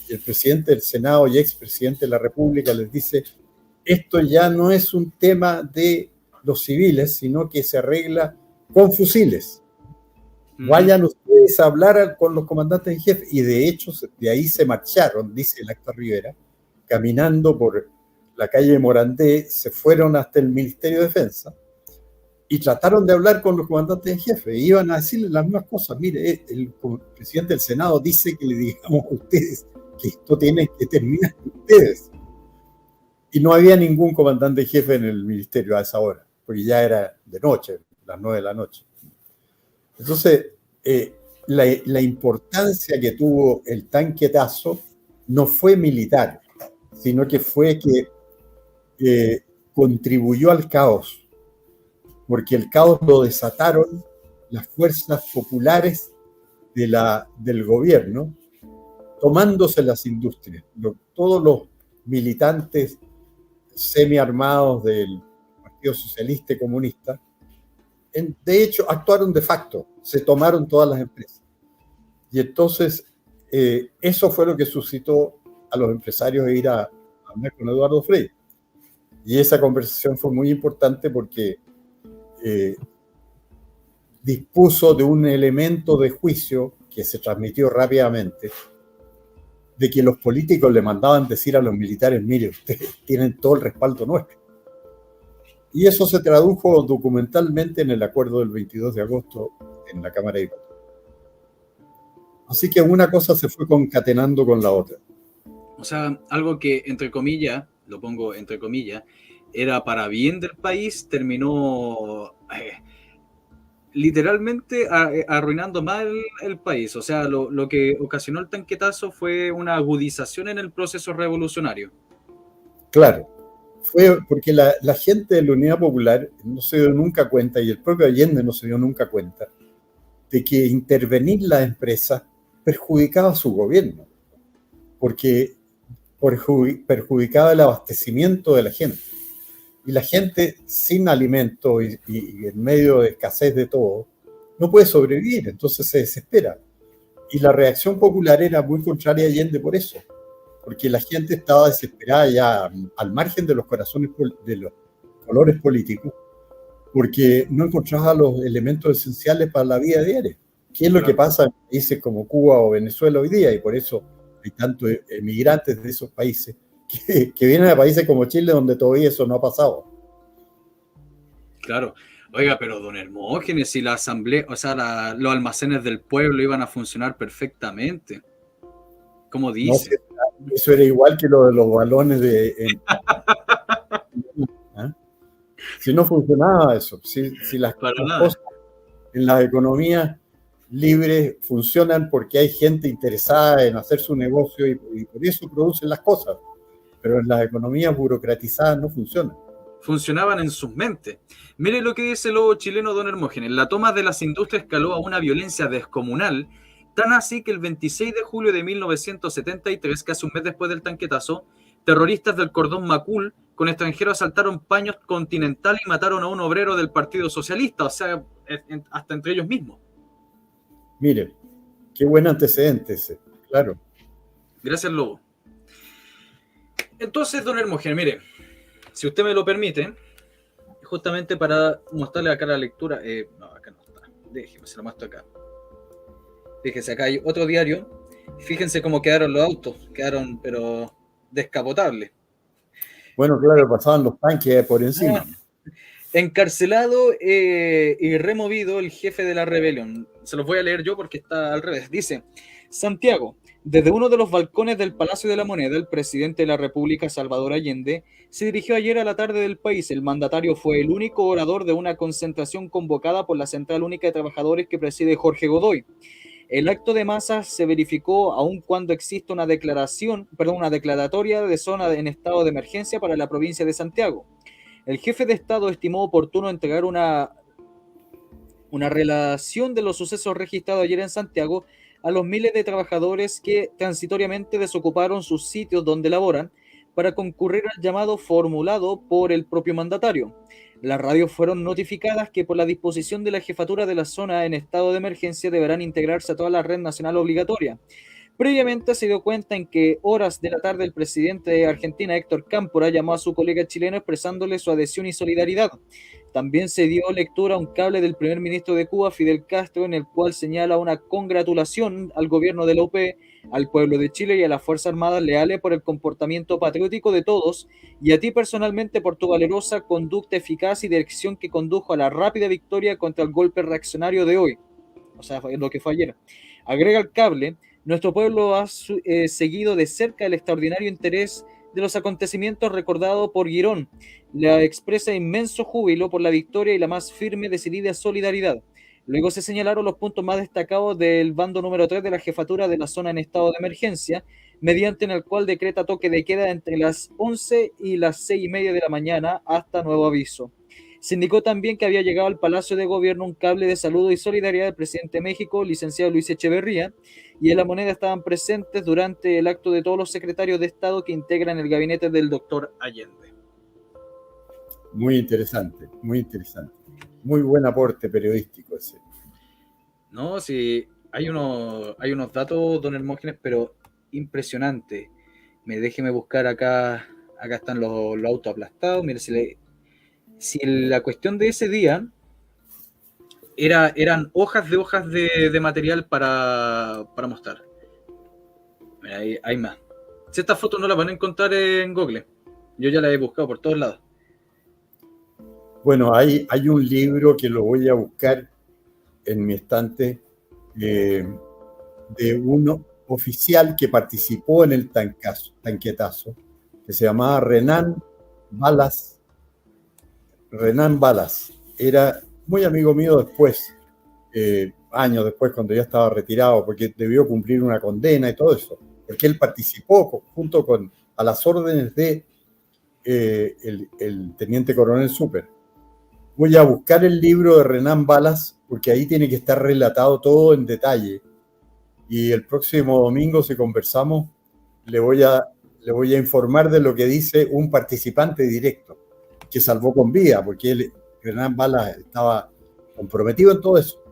Y el presidente del Senado y expresidente de la República les dice: esto ya no es un tema de los civiles, sino que se arregla con fusiles. Vayan ustedes a hablar con los comandantes en jefe. Y de hecho, de ahí se marcharon, dice el Acta Rivera, caminando por la calle Morandé, se fueron hasta el Ministerio de Defensa y trataron de hablar con los comandantes en jefe. Iban a decirles las mismas cosas. Mire, el presidente del Senado dice que le digamos a ustedes que esto tiene que terminar ustedes. Y no había ningún comandante en jefe en el ministerio a esa hora, porque ya era de noche, las 9 de la noche. Entonces, la importancia que tuvo el tanquetazo no fue militar, sino que fue que contribuyó al caos, porque el caos lo desataron las fuerzas populares del gobierno, tomándose las industrias. Todos los militantes semiarmados del Partido Socialista y Comunista, de hecho, actuaron de facto, se tomaron todas las empresas. Y entonces, eso fue lo que suscitó a los empresarios de ir a hablar con Eduardo Frei. Y esa conversación fue muy importante porque dispuso de un elemento de juicio que se transmitió rápidamente, de que los políticos le mandaban decir a los militares: mire, ustedes tienen todo el respaldo nuestro. Y eso se tradujo documentalmente en el acuerdo del 22 de agosto en la Cámara de Diputados. Así que una cosa se fue concatenando con la otra. O sea, algo que, entre comillas, lo pongo entre comillas, era para bien del país, terminó literalmente arruinando más el país. O sea, lo que ocasionó el tanquetazo fue una agudización en el proceso revolucionario. Claro, fue porque la gente de la Unidad Popular no se dio nunca cuenta, y el propio Allende no se dio nunca cuenta, de que intervenir las empresas perjudicaba a su gobierno, porque perjudicaba el abastecimiento de la gente. Y la gente sin alimento y en medio de escasez de todo, no puede sobrevivir, entonces se desespera. Y la reacción popular era muy contraria a Allende por eso, porque la gente estaba desesperada ya al margen de los corazones, de los colores políticos, porque no encontraba los elementos esenciales para la vida diaria. ¿Qué es lo que pasa en países como Cuba o Venezuela hoy día? Y por eso hay tantos emigrantes de esos países que vienen a países como Chile, donde todavía eso no ha pasado. Claro. Oiga, pero don Hermógenes, si la asamblea, o sea, los almacenes del pueblo iban a funcionar perfectamente, como No sé, dice. eso era igual que lo de los balones ¿ah? Si no funcionaba eso, si las Para nada. cosas en las economías libres funcionan porque hay gente interesada en hacer su negocio y por eso producen las cosas, pero en las economías burocratizadas no funcionan. Funcionaban en sus mentes. Mire lo que dice el lobo chileno don Hermógenes. La toma de las industrias escaló a una violencia descomunal, tan así que el 26 de julio de 1973, casi un mes después del tanquetazo, terroristas del Cordón Macul con extranjeros asaltaron Paños Continental y mataron a un obrero del Partido Socialista, o sea, hasta entre ellos mismos. Mire, qué buen antecedente ese, claro. Gracias, Lobo. Entonces, don Hermógenes, mire, si usted me lo permite, justamente para mostrarle acá la lectura, no, acá no está, déjeme, se lo muestro acá. Fíjense, acá hay otro diario, fíjense cómo quedaron los autos, quedaron, pero descapotables. Bueno, claro, pasaban los tanques por encima. Encarcelado y removido el jefe de la rebelión. Se los voy a leer yo porque está al revés. Dice, Santiago, desde uno de los balcones del Palacio de la Moneda, el presidente de la República, Salvador Allende, se dirigió ayer a la tarde del país. El mandatario fue el único orador de una concentración convocada por la Central Única de Trabajadores que preside Jorge Godoy. El acto de masas se verificó aun cuando existe una declaratoria de zona en estado de emergencia para la provincia de Santiago. El jefe de Estado estimó oportuno entregar una relación de los sucesos registrados ayer en Santiago a los miles de trabajadores que transitoriamente desocuparon sus sitios donde laboran para concurrir al llamado formulado por el propio mandatario. Las radios fueron notificadas que por la disposición de la jefatura de la zona en estado de emergencia deberán integrarse a toda la red nacional obligatoria. Previamente se dio cuenta en que horas de la tarde el presidente de Argentina, Héctor Cámpora, llamó a su colega chileno expresándole su adhesión y solidaridad. También se dio lectura a un cable del primer ministro de Cuba, Fidel Castro, en el cual señala una congratulación al gobierno de la OP, al pueblo de Chile y a las Fuerzas Armadas leales por el comportamiento patriótico de todos y a ti personalmente por tu valerosa conducta eficaz y dirección que condujo a la rápida victoria contra el golpe reaccionario de hoy. O sea, lo que fue ayer. Agrega el cable. Nuestro pueblo ha seguido de cerca el extraordinario interés de los acontecimientos recordado por Girón. Le expresa inmenso júbilo por la victoria y la más firme, decidida solidaridad. Luego se señalaron los puntos más destacados del bando número 3 de la jefatura de la zona en estado de emergencia, mediante en el cual decreta toque de queda entre las 11 y las 6:30 de la mañana hasta nuevo aviso. Se indicó también que había llegado al Palacio de Gobierno un cable de saludo y solidaridad del presidente de México, licenciado Luis Echeverría, y en la moneda estaban presentes durante el acto de todos los secretarios de Estado que integran el gabinete del doctor Allende. Muy interesante, muy interesante. Muy buen aporte periodístico ese. No, sí, hay unos datos, don Hermógenes, pero impresionante. Déjeme buscar acá están los autos aplastados. Mire, si la cuestión de ese día eran hojas de material para mostrar. Mira, hay más. Si estas fotos no las van a encontrar en Google, yo ya las he buscado por todos lados. Bueno, hay un libro que lo voy a buscar en mi estante de un oficial que participó en el tanquetazo, que se llamaba Renan Balas. Era muy amigo mío después, años después, cuando ya estaba retirado, porque debió cumplir una condena y todo eso, porque él participó junto a las órdenes de el teniente coronel Super. Voy a buscar el libro de Renan Balas, porque ahí tiene que estar relatado todo en detalle. Y el próximo domingo, si conversamos, le voy a informar de lo que dice un participante directo, que salvó con vida, porque Renan Balas estaba comprometido en todo eso.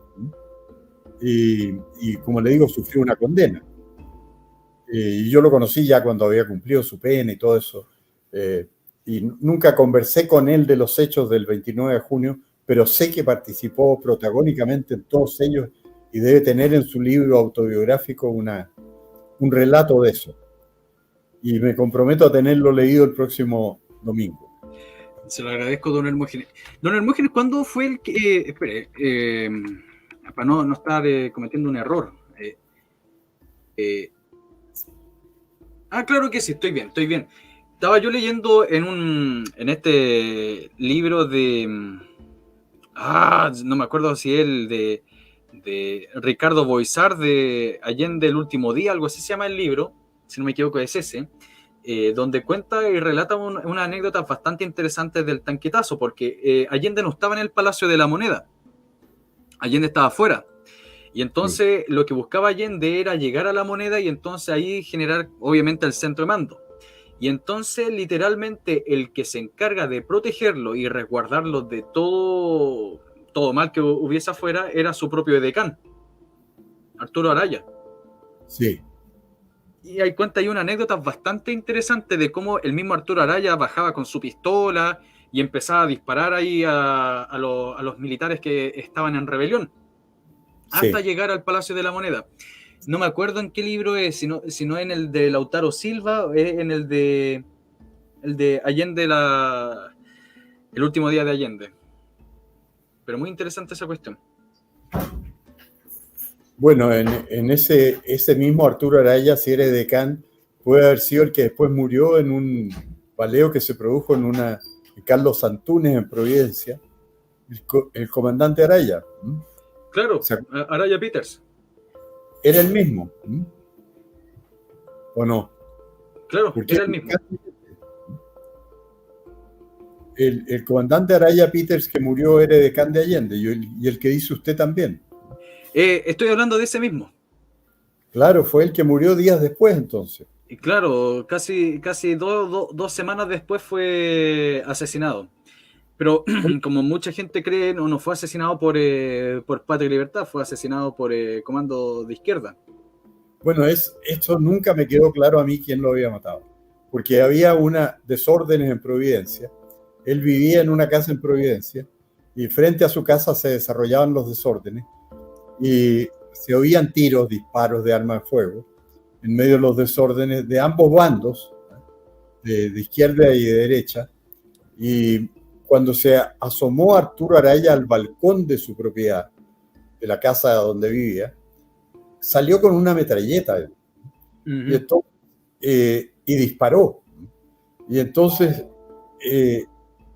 Y como le digo, sufrió una condena. Y yo lo conocí ya cuando había cumplido su pena y todo eso. Y nunca conversé con él de los hechos del 29 de junio, pero sé que participó protagónicamente en todos ellos y debe tener en su libro autobiográfico un relato de eso. Y me comprometo a tenerlo leído el próximo domingo. Se lo agradezco, don Hermógenes. Don Hermógenes, ¿cuándo fue el que... espere, para no estar cometiendo un error. Claro que sí, estoy bien, estoy bien. Estaba yo leyendo en este libro de... no me acuerdo si el de Ricardo Boixart, de Allende el último día, algo así se llama el libro, si no me equivoco es ese, donde cuenta y relata una anécdota bastante interesante del tanquetazo, porque Allende no estaba en el Palacio de la Moneda, Allende estaba afuera. Y entonces lo que buscaba Allende era llegar a la Moneda y entonces ahí generar obviamente el centro de mando. Y entonces literalmente el que se encarga de protegerlo y resguardarlo de todo mal que hubiese afuera era su propio edecán, Arturo Araya. Sí. Y ahí cuenta hay una anécdota bastante interesante de cómo el mismo Arturo Araya bajaba con su pistola y empezaba a disparar ahí a los militares que estaban en rebelión. Hasta llegar al Palacio de la Moneda. No me acuerdo en qué libro es, sino en el de Lautaro Silva, en el de Allende, el último día de Allende. Pero muy interesante esa cuestión. Bueno, en ese mismo Arturo Araya, si era edecán, puede haber sido el que después murió en un baleo que se produjo en Carlos Antunes, en Providencia, el comandante Araya. Claro, Araya Peters. ¿Era el mismo? ¿O no? Claro, era el mismo. El comandante Araya Peters que murió era edecán de Allende, y el que dice usted también. Estoy hablando de ese mismo. Claro, fue el que murió días después entonces. Y claro, casi dos semanas después fue asesinado. Pero como mucha gente cree, no fue asesinado por Patria y Libertad, fue asesinado por comando de izquierda. Bueno, esto nunca me quedó claro a mí quién lo había matado, porque había desórdenes en Providencia. Él vivía en una casa en Providencia y frente a su casa se desarrollaban los desórdenes y se oían tiros, disparos de armas de fuego en medio de los desórdenes de ambos bandos, de izquierda y de derecha. Y cuando se asomó Arturo Araya al balcón de su propiedad, de la casa donde vivía, salió con una metralleta y disparó. Y entonces,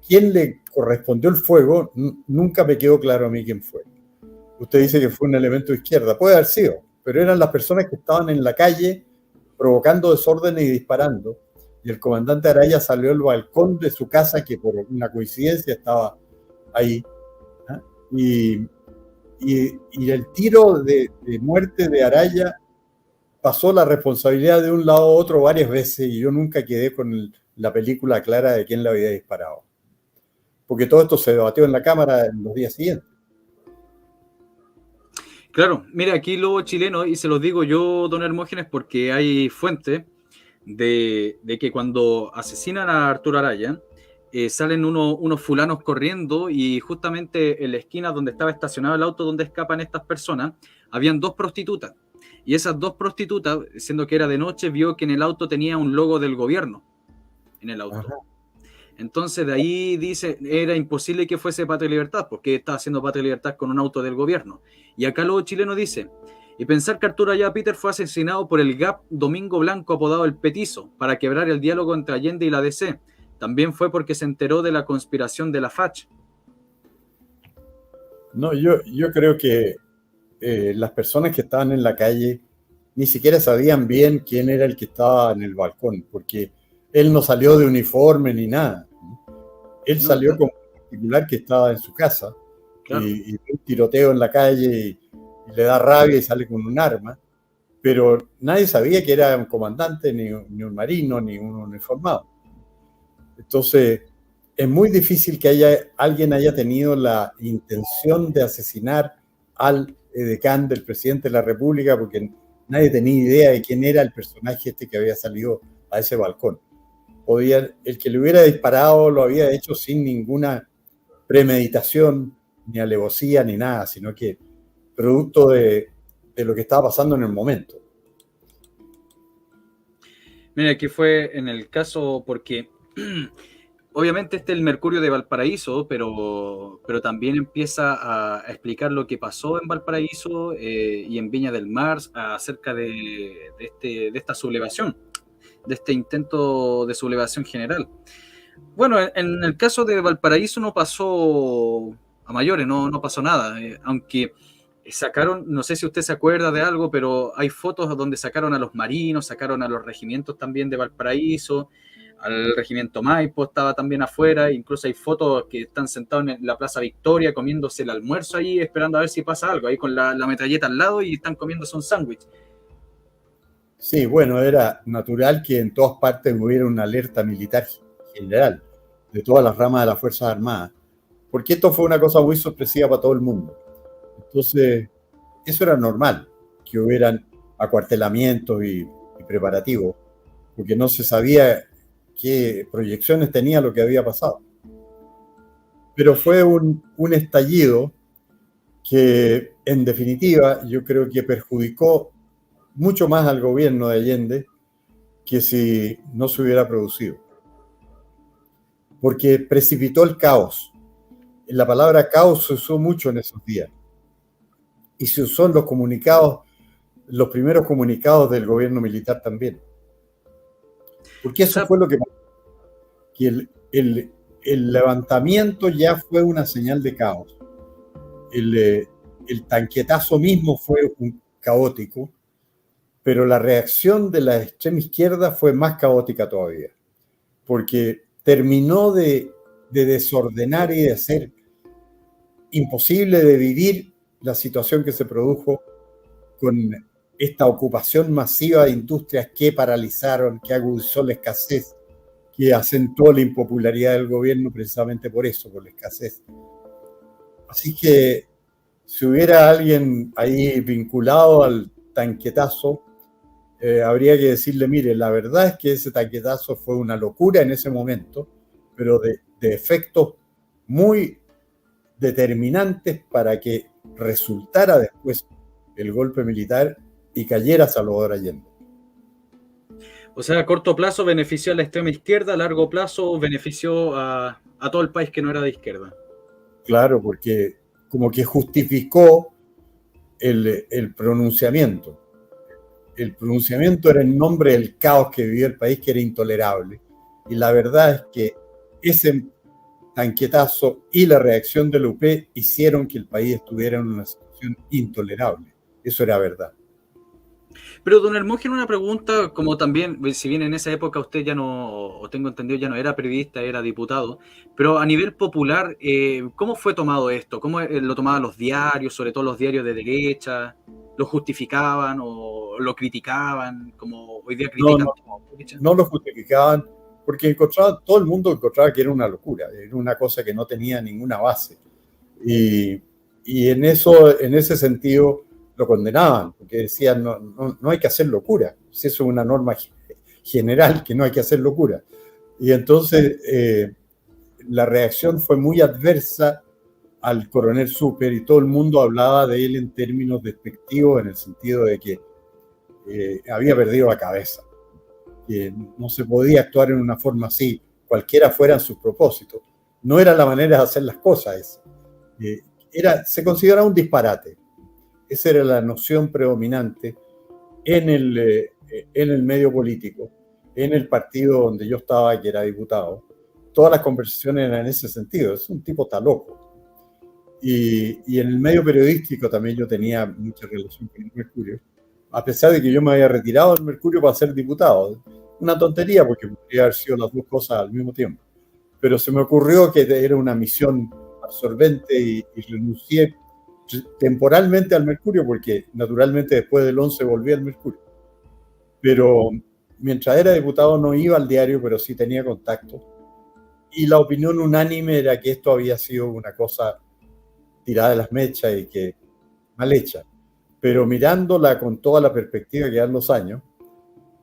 ¿quién le correspondió el fuego? Nunca me quedó claro a mí quién fue. Usted dice que fue un elemento de izquierda, puede haber sido, pero eran las personas que estaban en la calle provocando desórdenes y disparando. Y el comandante Araya salió al balcón de su casa, que por una coincidencia estaba ahí. Y el tiro de muerte de Araya pasó la responsabilidad de un lado a otro varias veces y yo nunca quedé con la película clara de quién le había disparado. Porque todo esto se debatió en la Cámara en los días siguientes. Claro, mira, aquí lo chileno, y se los digo yo, don Hermógenes, porque hay fuente de que cuando asesinan a Arturo Araya, salen unos fulanos corriendo y justamente en la esquina donde estaba estacionado el auto donde escapan estas personas, habían dos prostitutas. Y esas dos prostitutas, siendo que era de noche, vio que en el auto tenía un logo del gobierno. En el auto. Ajá. Entonces de ahí dice, era imposible que fuese Patria y Libertad, porque estaba haciendo Patria y Libertad con un auto del gobierno. Y acá lo chileno dice, y pensar que Arturo Araya Peter fue asesinado por el GAP Domingo Blanco apodado El Petizo, para quebrar el diálogo entre Allende y la DC. También fue porque se enteró de la conspiración de la FACH. No, yo creo que las personas que estaban en la calle ni siquiera sabían bien quién era el que estaba en el balcón, porque él no salió de uniforme ni nada. Él salió como un particular que estaba en su casa, claro. y un tiroteo en la calle y le da rabia y sale con un arma, pero nadie sabía que era un comandante, ni un marino, ni un uniformado. Entonces, es muy difícil que alguien haya tenido la intención de asesinar al edecán del presidente de la República, porque nadie tenía idea de quién era el personaje que había salido a ese balcón. El que le hubiera disparado lo había hecho sin ninguna premeditación, ni alevosía, ni nada, sino que producto de lo que estaba pasando en el momento. Mira, aquí fue en el caso porque obviamente este es el Mercurio de Valparaíso, pero también empieza a explicar lo que pasó en Valparaíso y en Viña del Mar acerca de esta sublevación, de este intento de sublevación general. Bueno, en el caso de Valparaíso no pasó a mayores, no pasó nada, aunque sacaron, no sé si usted se acuerda de algo, pero hay fotos donde sacaron a los marinos, sacaron a los regimientos también de Valparaíso, al regimiento Maipo estaba también afuera, incluso hay fotos que están sentados en la Plaza Victoria comiéndose el almuerzo ahí, esperando a ver si pasa algo, ahí con la metralleta al lado y están comiéndose un sándwich. Sí, bueno, era natural que en todas partes hubiera una alerta militar general de todas las ramas de las Fuerzas Armadas, porque esto fue una cosa muy sorpresiva para todo el mundo. Entonces, eso era normal, que hubieran acuartelamientos y preparativos, porque no se sabía qué proyecciones tenía lo que había pasado. Pero fue un estallido que, en definitiva, yo creo que perjudicó mucho más al gobierno de Allende que si no se hubiera producido. Porque precipitó el caos. La palabra caos se usó mucho en esos días. Y se usó en los comunicados, los primeros comunicados del gobierno militar también. Porque eso fue lo que pasó. Que el levantamiento ya fue una señal de caos. El tanquetazo mismo fue caótico, pero la reacción de la extrema izquierda fue más caótica todavía, porque terminó de desordenar y de hacer imposible de vivir la situación que se produjo con esta ocupación masiva de industrias que paralizaron, que agudizó la escasez, que acentuó la impopularidad del gobierno precisamente por eso, por la escasez. Así que si hubiera alguien ahí vinculado al tanquetazo, habría que decirle, mire, la verdad es que ese tanquetazo fue una locura en ese momento, pero de efectos muy determinantes para que resultara después el golpe militar y cayera Salvador Allende. O sea, a corto plazo benefició a la extrema izquierda, a largo plazo benefició a todo el país que no era de izquierda. Claro, porque como que justificó el pronunciamiento. El pronunciamiento era en nombre del caos que vivía el país, que era intolerable. Y la verdad es que ese tanquetazo y la reacción de la UP hicieron que el país estuviera en una situación intolerable. Eso era verdad. Pero don Hermógenes, una pregunta, como también, si bien en esa época usted ya no, o tengo entendido, ya no era periodista, era diputado, pero a nivel popular, ¿cómo fue tomado esto? ¿Cómo lo tomaban los diarios, sobre todo los diarios de derecha? ¿Lo justificaban o lo criticaban, como hoy día critican? No lo justificaban, porque todo el mundo encontraba que era una locura, era una cosa que no tenía ninguna base. Y en ese sentido lo condenaban, porque decían no hay que hacer locura, si eso es una norma general, que no hay que hacer locura. Y entonces la reacción fue muy adversa al coronel Súper y todo el mundo hablaba de él en términos despectivos, en el sentido de que había perdido la cabeza, que no se podía actuar en una forma así, cualquiera fueran sus propósitos. No era la manera de hacer las cosas. Se consideraba un disparate. Esa era la noción predominante en el medio político, en el partido donde yo estaba, que era diputado. Todas las conversaciones eran en ese sentido. Es un tipo está loco. Y en el medio periodístico también yo tenía mucha relación con el Mercurio, a pesar de que yo me había retirado del Mercurio para ser diputado. Una tontería, porque podría haber sido las dos cosas al mismo tiempo. Pero se me ocurrió que era una misión absorbente y renuncié temporalmente al Mercurio, porque naturalmente después del 11 volví al Mercurio. Pero mientras era diputado no iba al diario, pero sí tenía contacto. Y la opinión unánime era que esto había sido una cosa tirada de las mechas y que mal hecha. Pero mirándola con toda la perspectiva que dan los años,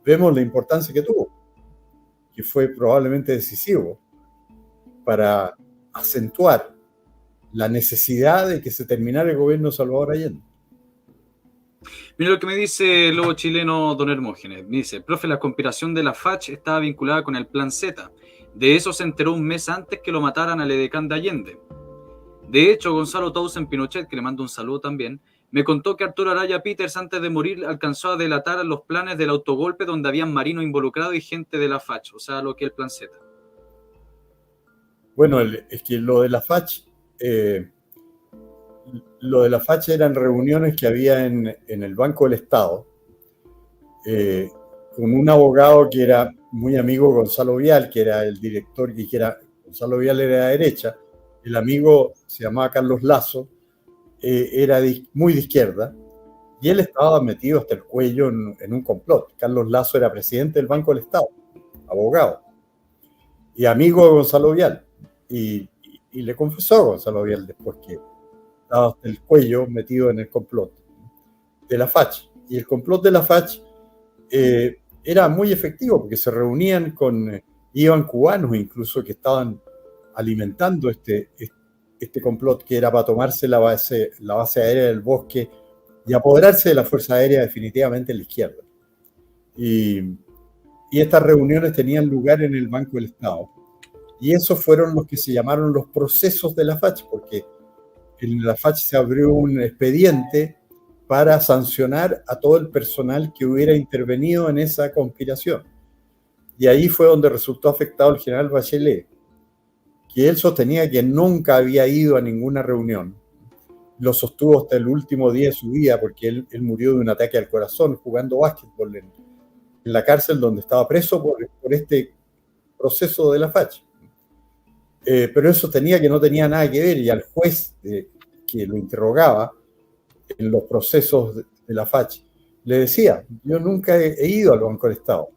vemos la importancia que tuvo, que fue probablemente decisivo para acentuar la necesidad de que se terminara el gobierno de Salvador Allende. Mira lo que me dice el lobo chileno don Hermógenes. Me dice, profe, la conspiración de la FACH estaba vinculada con el Plan Z. De eso se enteró un mes antes que lo mataran al edecán de Allende. De hecho, Gonzalo Tausen Pinochet, que le mando un saludo también, me contó que Arturo Araya Peters, antes de morir, alcanzó a delatar los planes del autogolpe donde habían marinos involucrados y gente de la FACH, o sea, lo que es el Plan Z. Bueno, es que lo de la FACH eran reuniones que había en el Banco del Estado, con un abogado que era muy amigo de Gonzalo Vial, que era el director, y Gonzalo Vial era de derecha, el amigo se llamaba Carlos Lazo, era muy de izquierda, y él estaba metido hasta el cuello en un complot. Carlos Lazo era presidente del Banco del Estado, abogado, y amigo de Gonzalo Vial, y le confesó a Gonzalo Vial después que estaba hasta el cuello metido en el complot de la FACH. Y el complot de la FACH era muy efectivo porque se reunían iban cubanos incluso que estaban alimentando este complot, que era para tomarse la base aérea del Bosque y apoderarse de la Fuerza Aérea definitivamente en la izquierda. Y estas reuniones tenían lugar en el Banco del Estado. Y esos fueron los que se llamaron los procesos de la FACH, porque en la FACH se abrió un expediente para sancionar a todo el personal que hubiera intervenido en esa conspiración. Y ahí fue donde resultó afectado el general Bachelet, que él sostenía que nunca había ido a ninguna reunión. Lo sostuvo hasta el último día de su vida, porque él murió de un ataque al corazón jugando básquetbol en la cárcel donde estaba preso por este proceso de la FACH. Pero él sostenía que no tenía nada que ver, y al juez que lo interrogaba en los procesos de la FACH le decía: yo nunca he ido al Banco del Estado.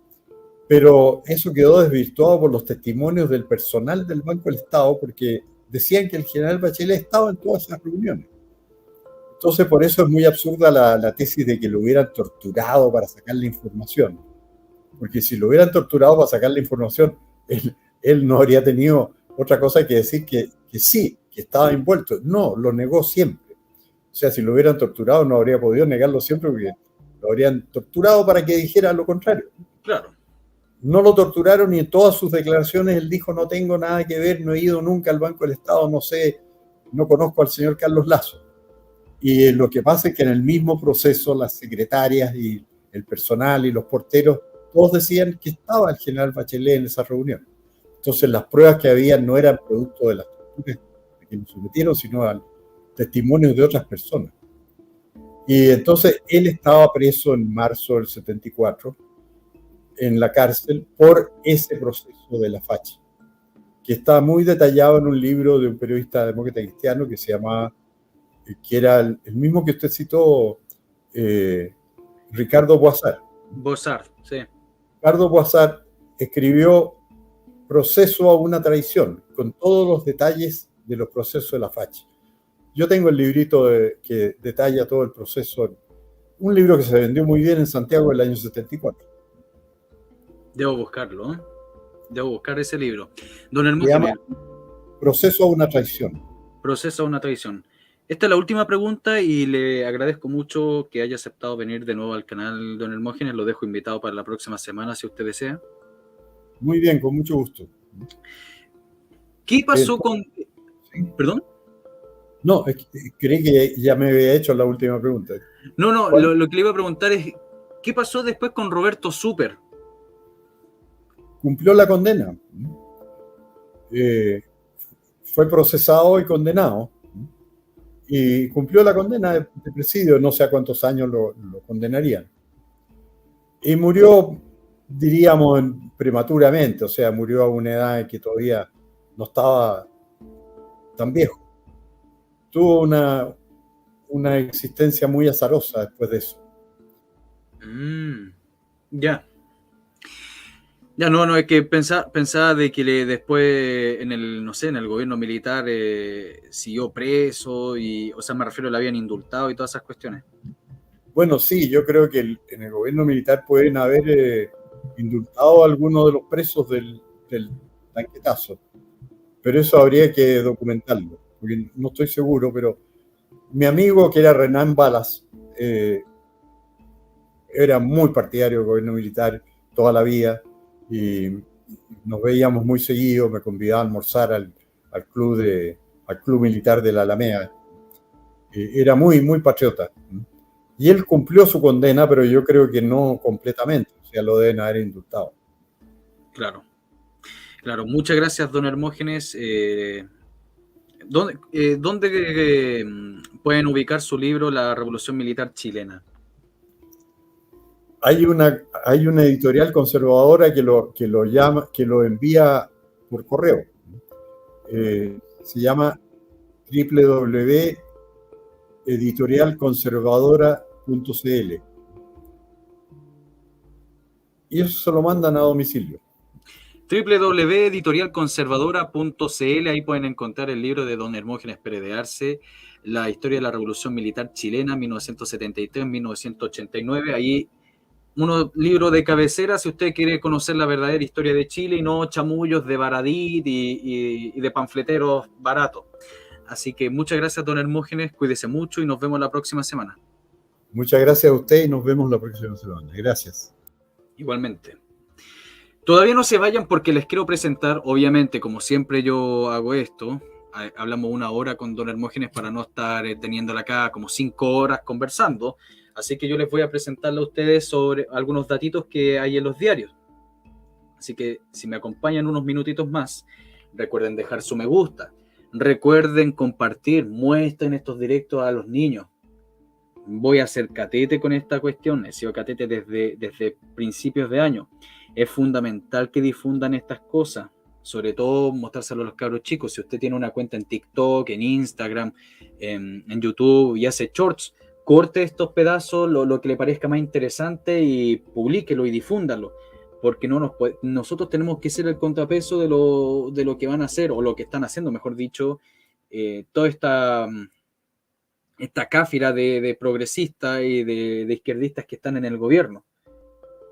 Pero eso quedó desvirtuado por los testimonios del personal del Banco del Estado, porque decían que el general Bachelet estaba en todas esas reuniones. Entonces, por eso es muy absurda la tesis de que lo hubieran torturado para sacar la información. Porque si lo hubieran torturado para sacar la información, él no habría tenido otra cosa que decir que sí, que estaba envuelto. No, lo negó siempre. O sea, si lo hubieran torturado, no habría podido negarlo siempre, porque lo habrían torturado para que dijera lo contrario. Claro. No lo torturaron, y en todas sus declaraciones él dijo: no tengo nada que ver, no he ido nunca al Banco del Estado, no sé, no conozco al señor Carlos Lazo. Y lo que pasa es que en el mismo proceso las secretarias y el personal y los porteros todos decían que estaba el general Bachelet en esa reunión. Entonces las pruebas que había no eran producto de las torturas que nos sometieron, sino al testimonio de otras personas. Y entonces él estaba preso en marzo del 74 en la cárcel por ese proceso de la FACH, que está muy detallado en un libro de un periodista demócrata cristiano que se llamaba, que era el mismo que usted citó, Ricardo Boazar. Boazar, sí. Ricardo Boazar escribió Proceso a una traición, con todos los detalles de los procesos de la FACH. Yo tengo el librito que detalla todo el proceso, un libro que se vendió muy bien en Santiago en el año 74. Debo buscarlo, ¿eh? Debo buscar ese libro. Don Hermógenes. Se llama Proceso a una traición. Proceso a una traición. Esta es la última pregunta y le agradezco mucho que haya aceptado venir de nuevo al canal, don Hermógenes. Lo dejo invitado para la próxima semana, si usted desea. Muy bien, con mucho gusto. ¿Qué pasó con...? ¿Sí? ¿Perdón? No, creí que ya me había hecho la última pregunta. No, lo que le iba a preguntar es, ¿qué pasó después con Roberto Super? Cumplió la condena. Fue procesado y condenado. Y cumplió la condena de presidio, no sé a cuántos años lo condenarían. Y murió, diríamos, prematuramente, o sea, murió a una edad en que todavía no estaba tan viejo. Tuvo una existencia muy azarosa después de eso. Ya. Ya, no, es que pensaba de que después en el gobierno militar siguió preso, o sea, me refiero, le habían indultado y todas esas cuestiones. Bueno, sí, yo creo que en el gobierno militar pueden haber indultado a algunos de los presos del tanquetazo, pero eso habría que documentarlo, porque no estoy seguro, pero mi amigo, que era Renan Balas, era muy partidario del gobierno militar toda la vida, y nos veíamos muy seguido, me convidaba a almorzar al club militar de la Alameda. Era muy, muy patriota. Y él cumplió su condena, pero yo creo que no completamente, o sea, lo deben haber indultado. Claro, claro. Muchas gracias, don Hermógenes. ¿Dónde pueden ubicar su libro La Revolución Militar Chilena? Hay una editorial conservadora que lo envía por correo. Se llama www.editorialconservadora.cl y eso se lo mandan a domicilio. www.editorialconservadora.cl. Ahí pueden encontrar el libro de don Hermógenes Pérez de Arce, La historia de la Revolución Militar Chilena, 1973-1989. Ahí un libro de cabecera si usted quiere conocer la verdadera historia de Chile y no chamullos de Baradit y de panfleteros baratos. Así que muchas gracias, don Hermógenes, cuídese mucho y nos vemos la próxima semana. Muchas gracias a usted y nos vemos la próxima semana. Gracias. Igualmente. Todavía no se vayan porque les quiero presentar, obviamente, como siempre yo hago esto, hablamos 1 hora con don Hermógenes para no estar teniéndola acá como 5 horas conversando. Así que yo les voy a presentarle a ustedes sobre algunos datitos que hay en los diarios. Así que si me acompañan unos minutitos más, recuerden dejar su me gusta. Recuerden compartir, muestren estos directos a los niños. Voy a hacer catete con esta cuestión. He sido catete desde principios de año. Es fundamental que difundan estas cosas. Sobre todo mostrárselo a los cabros chicos. Si usted tiene una cuenta en TikTok, en Instagram, en YouTube y hace shorts, corte estos pedazos, lo que le parezca más interesante y publíquelo y difúndalo, porque nosotros tenemos que ser el contrapeso de lo que van a hacer, o lo que están haciendo, mejor dicho, toda esta cáfira de progresistas y de izquierdistas que están en el gobierno.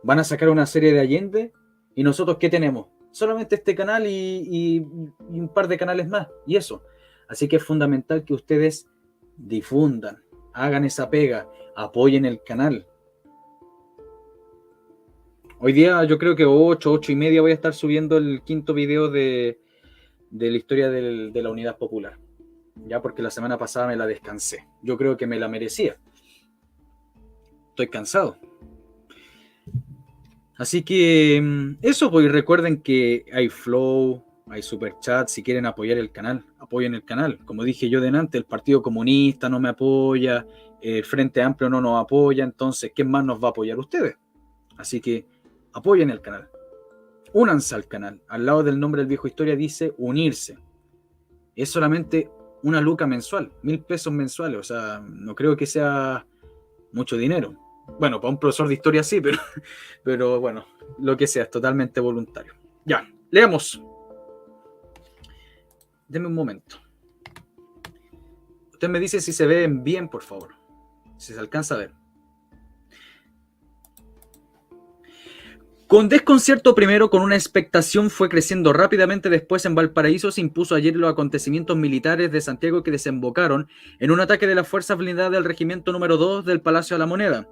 Van a sacar una serie de Allende, y nosotros ¿qué tenemos? Solamente este canal y un par de canales más, y eso. Así que es fundamental que ustedes difundan, hagan esa pega, apoyen el canal. Hoy día yo creo que 8:30 voy a estar subiendo el 5.º video de la historia de la Unidad Popular. Ya porque la semana pasada me la descansé. Yo creo que me la merecía. Estoy cansado. Así que eso, pues recuerden que hay Flow, hay Super Chat. Si quieren apoyar el canal, apoyen el canal. Como dije yo delante, el Partido Comunista no me apoya, el Frente Amplio no nos apoya, entonces ¿quién más nos va a apoyar? Ustedes. Así que apoyen el canal. Únanse al canal. Al lado del nombre del viejo historia dice unirse. Es solamente 1 luca mensual, 1.000 pesos mensuales. O sea, no creo que sea mucho dinero. Bueno, para un profesor de historia sí, pero bueno, lo que sea, es totalmente voluntario. Ya, leamos. Deme un momento. Usted me dice si se ven bien, por favor. Si se alcanza a ver. Con desconcierto primero, con una expectación fue creciendo rápidamente después en Valparaíso se impuso ayer los acontecimientos militares de Santiago que desembocaron en un ataque de las fuerzas blindadas del regimiento número 2 del Palacio de la Moneda.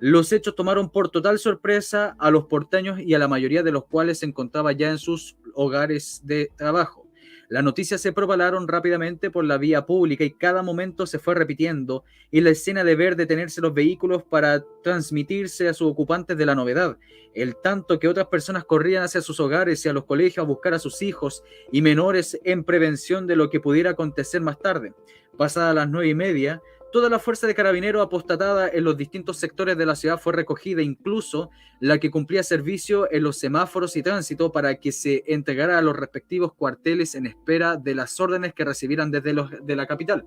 Los hechos tomaron por total sorpresa a los porteños y a la mayoría de los cuales se encontraba ya en sus hogares de trabajo. Las noticias se propagaron rápidamente por la vía pública y cada momento se fue repitiendo y la escena de ver detenerse los vehículos para transmitirse a sus ocupantes de la novedad, el tanto que otras personas corrían hacia sus hogares y a los colegios a buscar a sus hijos y menores en prevención de lo que pudiera acontecer más tarde. Pasadas las 9:30, toda la fuerza de carabineros apostatada en los distintos sectores de la ciudad fue recogida, incluso la que cumplía servicio en los semáforos y tránsito para que se entregara a los respectivos cuarteles en espera de las órdenes que recibieran desde de la capital.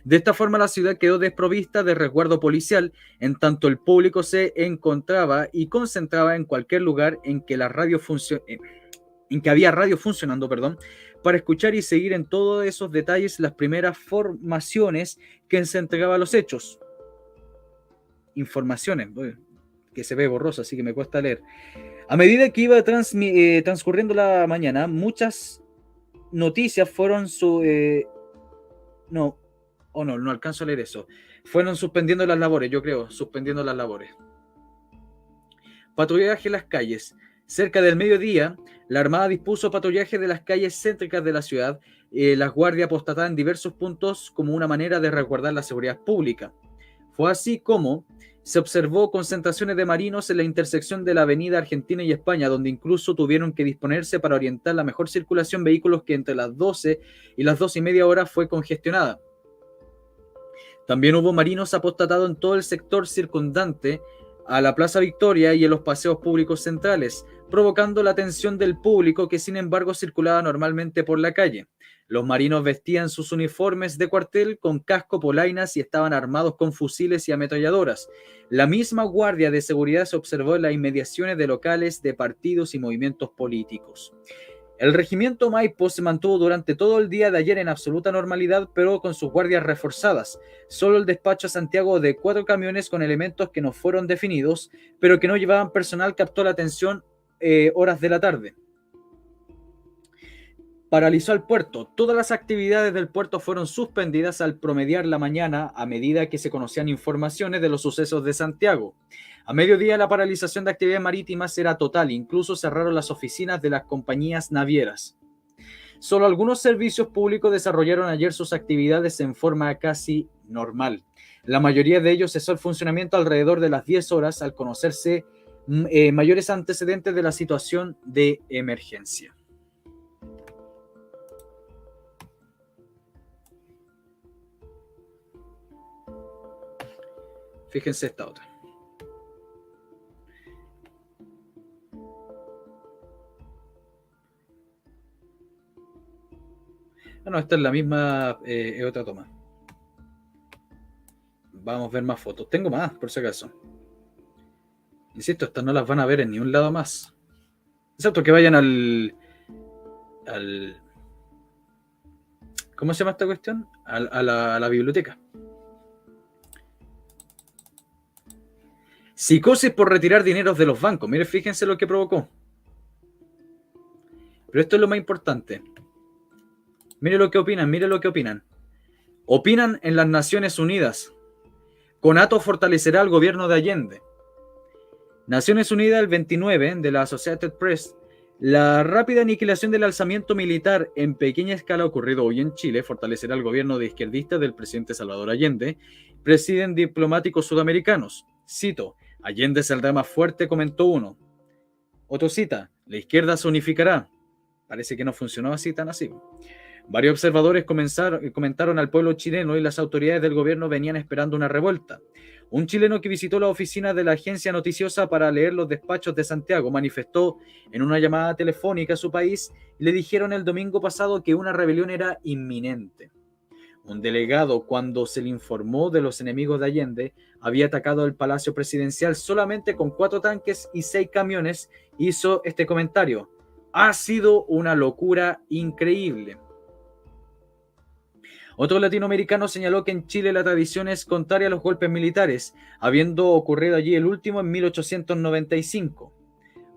De esta forma la ciudad quedó desprovista de resguardo policial, en tanto el público se encontraba y concentraba en cualquier lugar en que había radio funcionando, para escuchar y seguir en todos esos detalles las primeras formaciones que se entregaban a los hechos. Informaciones, que se ve borroso, así que me cuesta leer. A medida que iba transcurriendo la mañana, muchas noticias fueron no alcanzo a leer eso. Fueron suspendiendo las labores, yo creo, suspendiendo las labores. Patrullaje en las calles. Cerca del mediodía, la Armada dispuso patrullaje de las calles céntricas de la ciudad, las guardias apostatadas en diversos puntos como una manera de resguardar la seguridad pública. Fue así como se observó concentraciones de marinos en la intersección de la avenida Argentina y España, donde incluso tuvieron que disponerse para orientar la mejor circulación de vehículos que entre las 12 y las 12:30 horas fue congestionada. También hubo marinos apostatados en todo el sector circundante a la Plaza Victoria y en los paseos públicos centrales, provocando la atención del público que sin embargo circulaba normalmente por la calle. Los marinos vestían sus uniformes de cuartel con casco, polainas y estaban armados con fusiles y ametralladoras. La misma guardia de seguridad se observó en las inmediaciones de locales de partidos y movimientos políticos. El regimiento Maipo se mantuvo durante todo el día de ayer en absoluta normalidad, pero con sus guardias reforzadas. Solo el despacho a Santiago de 4 camiones con elementos que no fueron definidos, pero que no llevaban personal, captó la atención horas de la tarde. Paralizó el puerto. Todas las actividades del puerto fueron suspendidas al promediar la mañana a medida que se conocían informaciones de los sucesos de Santiago. A mediodía la paralización de actividades marítimas era total, incluso cerraron las oficinas de las compañías navieras. Solo algunos servicios públicos desarrollaron ayer sus actividades en forma casi normal. La mayoría de ellos cesó el funcionamiento alrededor de las 10 horas al conocerse mayores antecedentes de la situación de emergencia. Fíjense esta otra. No, esta es la misma, es otra toma. Vamos a ver más fotos. Tengo más, por si acaso. Insisto, estas no las van a ver en ni un lado más. Excepto que vayan al ¿cómo se llama esta cuestión? A la biblioteca. Psicosis por retirar dineros de los bancos. Miren, fíjense lo que provocó. Pero esto es lo más importante. Miren lo que opinan, miren lo que opinan. Opinan en las Naciones Unidas. CONATO fortalecerá al gobierno de Allende. Naciones Unidas, el 29 de la Associated Press. La rápida aniquilación del alzamiento militar en pequeña escala ocurrido hoy en Chile fortalecerá al gobierno de izquierdistas del presidente Salvador Allende, presiden diplomáticos sudamericanos. Cito, Allende saldrá más fuerte, comentó uno. Otro cita, la izquierda se unificará. Parece que no funcionó así tan así. Varios observadores comentaron al pueblo chileno y las autoridades del gobierno venían esperando una revuelta. Un chileno que visitó la oficina de la agencia noticiosa para leer los despachos de Santiago manifestó en una llamada telefónica a su país y le dijeron el domingo pasado que una rebelión era inminente. Un delegado, cuando se le informó de los enemigos de Allende, había atacado el Palacio Presidencial solamente con 4 tanques y 6 camiones, hizo este comentario. Ha sido una locura increíble. Otro latinoamericano señaló que en Chile la tradición es contraria a los golpes militares, habiendo ocurrido allí el último en 1895.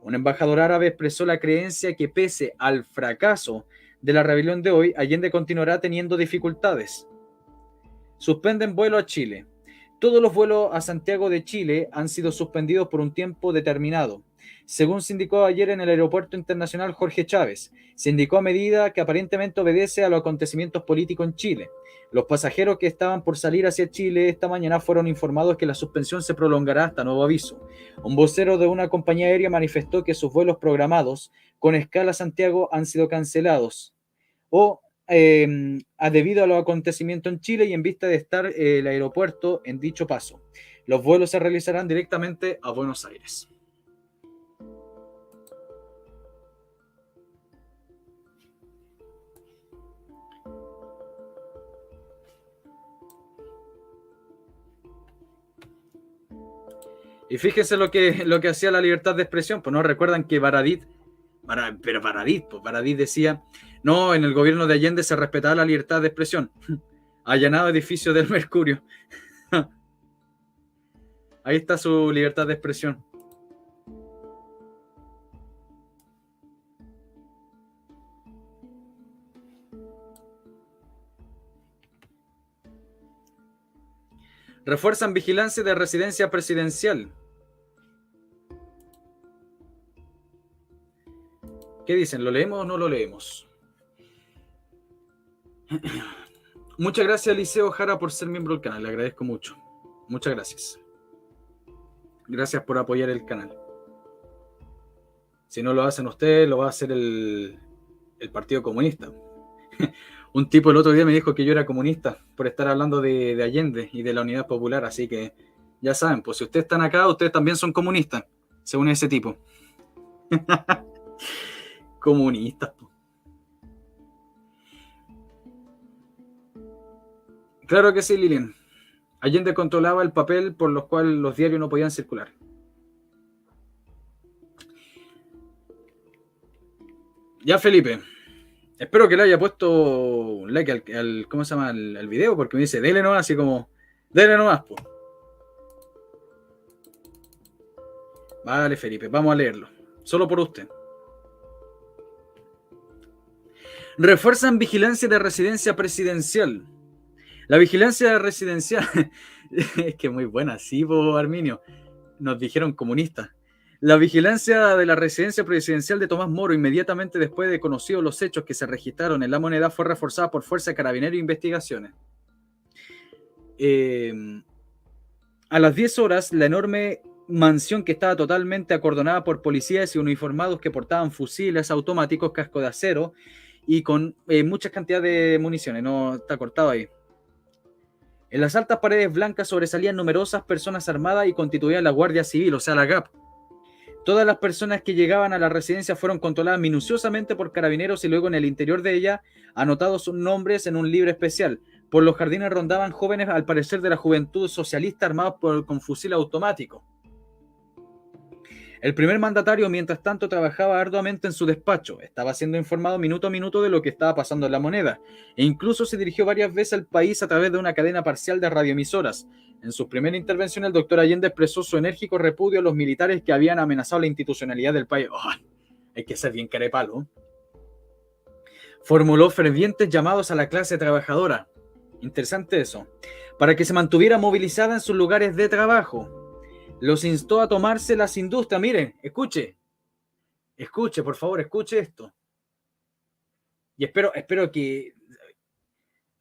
Un embajador árabe expresó la creencia que pese al fracaso de la rebelión de hoy, Allende continuará teniendo dificultades. Suspenden vuelo a Chile. Todos los vuelos a Santiago de Chile han sido suspendidos por un tiempo determinado. Según se indicó ayer en el Aeropuerto Internacional Jorge Chávez, se indicó a medida que aparentemente obedece a los acontecimientos políticos en Chile. Los pasajeros que estaban por salir hacia Chile esta mañana fueron informados que la suspensión se prolongará hasta nuevo aviso. Un vocero de una compañía aérea manifestó que sus vuelos programados con escala a Santiago han sido cancelados debido a los acontecimientos en Chile y en vista de estar el aeropuerto en dicho paso. Los vuelos se realizarán directamente a Buenos Aires. Y fíjense lo que hacía la libertad de expresión. Pues no recuerdan que Baradit decía, no, en el gobierno de Allende se respetaba la libertad de expresión. Allanado edificio del Mercurio. Ahí está su libertad de expresión. Refuerzan vigilancia de residencia presidencial. ¿Qué dicen? ¿Lo leemos o no lo leemos? Muchas gracias, Eliseo Jara, por ser miembro del canal. Le agradezco mucho. Muchas gracias. Gracias por apoyar el canal. Si no lo hacen ustedes, lo va a hacer el Partido Comunista. Un tipo el otro día me dijo que yo era comunista por estar hablando de Allende y de la Unidad Popular. Así que ya saben, pues si ustedes están acá, ustedes también son comunistas, según ese tipo. Comunistas, po. Claro que sí, Lilian. Allende controlaba el papel por los cuales los diarios no podían circular. Ya, Felipe. Espero que le haya puesto un like al ¿cómo se llama? Al video, porque me dice, dele nomás, así como, dele nomás, po. Vale, Felipe, vamos a leerlo. Solo por usted. Refuerzan vigilancia de residencia presidencial. La vigilancia residencial es que muy buena, sí, po, Arminio. Nos dijeron comunistas. La vigilancia de la residencia presidencial de Tomás Moro inmediatamente después de conocidos los hechos que se registraron en La Moneda fue reforzada por Fuerza Carabinero e Investigaciones. A las 10 horas, la enorme mansión que estaba totalmente acordonada por policías y uniformados que portaban fusiles automáticos, casco de acero y con muchas cantidades de municiones. No está cortado ahí. En las altas paredes blancas sobresalían numerosas personas armadas y constituían la Guardia Civil, o sea, la GAP. Todas las personas que llegaban a la residencia fueron controladas minuciosamente por carabineros y luego en el interior de ella anotados sus nombres en un libro especial. Por los jardines rondaban jóvenes, al parecer de la juventud socialista, armados con fusil automático. El primer mandatario, mientras tanto, trabajaba arduamente en su despacho. Estaba siendo informado minuto a minuto de lo que estaba pasando en La Moneda, e incluso se dirigió varias veces al país a través de una cadena parcial de radioemisoras. En su primera intervención, el doctor Allende expresó su enérgico repudio a los militares que habían amenazado la institucionalidad del país. Oh, hay que ser bien carepalo. Formuló fervientes llamados a la clase trabajadora. Interesante eso. Para que se mantuviera movilizada en sus lugares de trabajo. Los instó a tomarse las industrias. Miren, escuche, por favor, escuche esto. Y espero que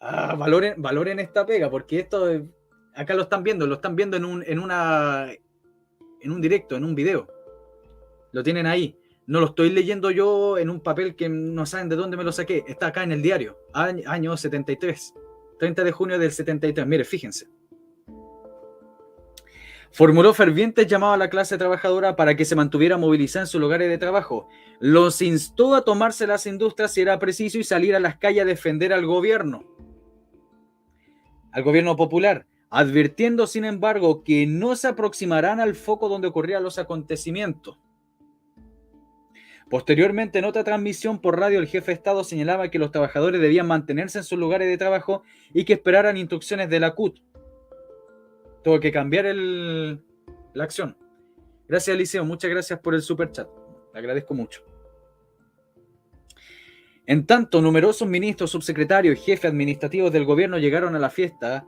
valoren esta pega, porque esto acá lo están viendo en un directo, en un video. Lo tienen ahí. No lo estoy leyendo yo en un papel que no saben de dónde me lo saqué. Está acá en el diario, año 73, 30 de junio del 73. Mire, fíjense. Formuló fervientes llamados a la clase trabajadora para que se mantuviera movilizada en sus lugares de trabajo. Los instó a tomarse las industrias si era preciso y salir a las calles a defender al gobierno popular, advirtiendo, sin embargo, que no se aproximarán al foco donde ocurrían los acontecimientos. Posteriormente, en otra transmisión por radio, el jefe de Estado señalaba que los trabajadores debían mantenerse en sus lugares de trabajo y que esperaran instrucciones de la CUT. Tengo que cambiar la acción. Gracias, Eliseo. Muchas gracias por el super chat. Le agradezco mucho. En tanto, numerosos ministros, subsecretarios y jefes administrativos del gobierno llegaron a la fiesta,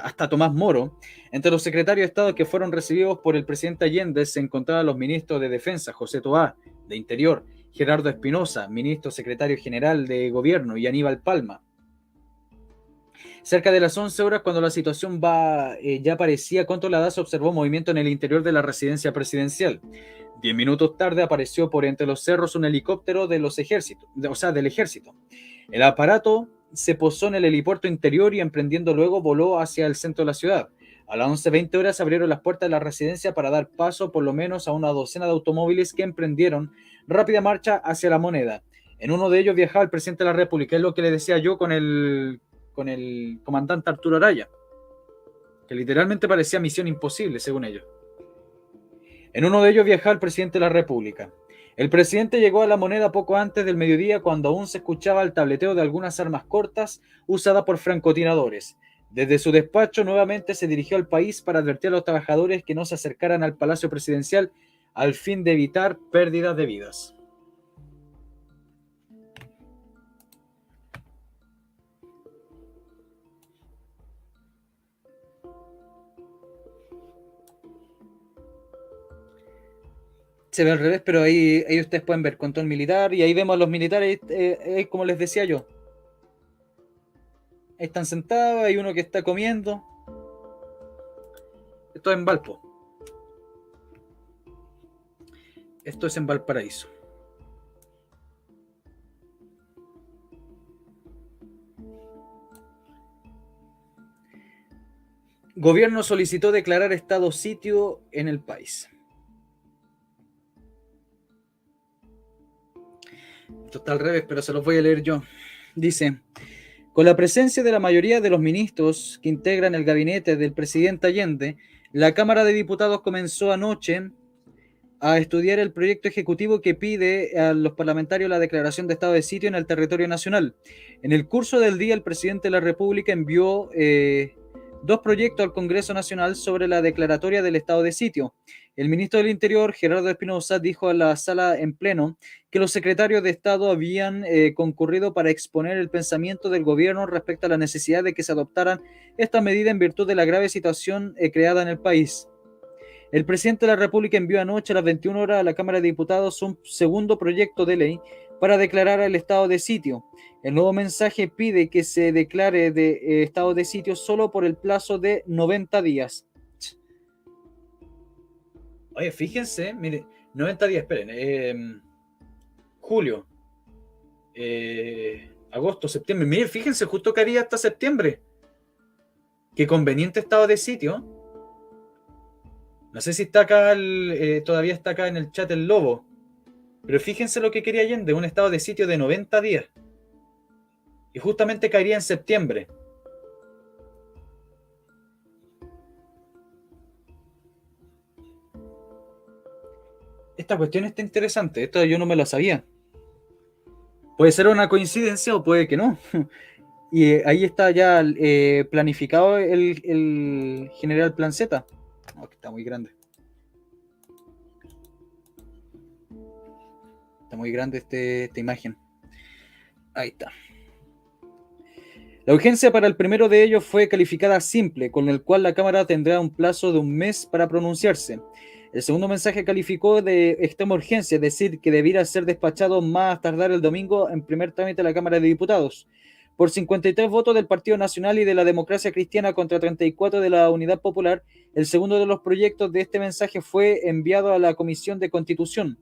hasta Tomás Moro. Entre los secretarios de Estado que fueron recibidos por el presidente Allende se encontraban los ministros de Defensa, José Toá, de Interior, Gerardo Espinosa, ministro secretario general de Gobierno, y Aníbal Palma. Cerca de las 11 horas, cuando la situación ya parecía controlada, se observó movimiento en el interior de la residencia presidencial. 10 minutos tarde apareció por entre los cerros un helicóptero del ejército. El aparato se posó en el helipuerto interior y emprendiendo luego voló hacia el centro de la ciudad. A las 11:20 horas se abrieron las puertas de la residencia para dar paso por lo menos a una docena de automóviles que emprendieron rápida marcha hacia La Moneda. En uno de ellos viajaba el presidente de la República, es lo que le decía yo con el comandante Arturo Araya, que literalmente parecía misión imposible, según ellos. En uno de ellos viajaba el presidente de la República. El presidente llegó a La Moneda poco antes del mediodía, cuando aún se escuchaba el tableteo de algunas armas cortas usadas por francotiradores. Desde su despacho nuevamente se dirigió al país para advertir a los trabajadores que no se acercaran al Palacio Presidencial al fin de evitar pérdidas de vidas. Se ve al revés, pero ahí ustedes pueden ver control militar y ahí vemos a los militares, como les decía yo. Ahí están sentados, hay uno que está comiendo. Esto es en Valpo. Esto es en Valparaíso. Gobierno solicitó declarar estado sitio en el país. Esto está al revés, pero se los voy a leer yo. Dice: con la presencia de la mayoría de los ministros que integran el gabinete del presidente Allende, la Cámara de Diputados comenzó anoche a estudiar el proyecto ejecutivo que pide a los parlamentarios la declaración de estado de sitio en el territorio nacional. En el curso del día, el presidente de la República envió dos proyectos al Congreso Nacional sobre la declaratoria del estado de sitio. El ministro del Interior, Gerardo Espinosa, dijo a la sala en pleno que los secretarios de Estado habían concurrido para exponer el pensamiento del gobierno respecto a la necesidad de que se adoptaran esta medida en virtud de la grave situación creada en el país. El presidente de la República envió anoche a las 21 horas a la Cámara de Diputados un segundo proyecto de ley para declarar el estado de sitio. El nuevo mensaje pide que se declare de estado de sitio solo por el plazo de 90 días. Oye, fíjense, mire, 90 días, esperen. Julio, agosto, septiembre. Miren, fíjense, justo que haría hasta septiembre. Qué conveniente estado de sitio. No sé si está acá, todavía está acá en el chat el Lobo. Pero fíjense lo que quería Allende, un estado de sitio de 90 días. Y justamente caería en septiembre. Esta cuestión está interesante. Esto yo no me lo sabía. Puede ser una coincidencia o puede que no. Y ahí está ya planificado el general Plan Z. Oh, que está muy grande. Está muy grande esta imagen. Ahí está. La urgencia para el primero de ellos fue calificada simple, con el cual la Cámara tendrá un plazo de un mes para pronunciarse. El segundo mensaje calificó de extrema urgencia, es decir, que debiera ser despachado más tardar el domingo en primer trámite a la Cámara de Diputados. Por 53 votos del Partido Nacional y de la Democracia Cristiana contra 34 de la Unidad Popular, el segundo de los proyectos de este mensaje fue enviado a la Comisión de Constitución,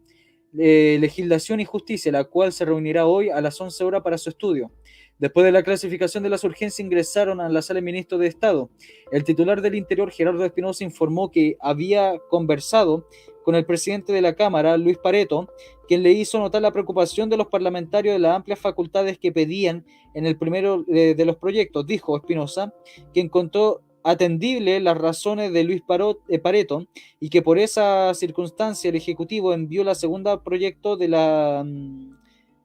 Legislación y Justicia, la cual se reunirá hoy a las 11 horas para su estudio. Después de la clasificación de las urgencias, ingresaron a la sala de ministros de Estado. El titular del Interior, Gerardo Espinosa, informó que había conversado con el presidente de la Cámara, Luis Pareto, quien le hizo notar la preocupación de los parlamentarios de las amplias facultades que pedían en el primero de los proyectos. Dijo Espinosa que encontró atendible las razones de Luis Pareto y que por esa circunstancia el Ejecutivo envió la segunda proyecto de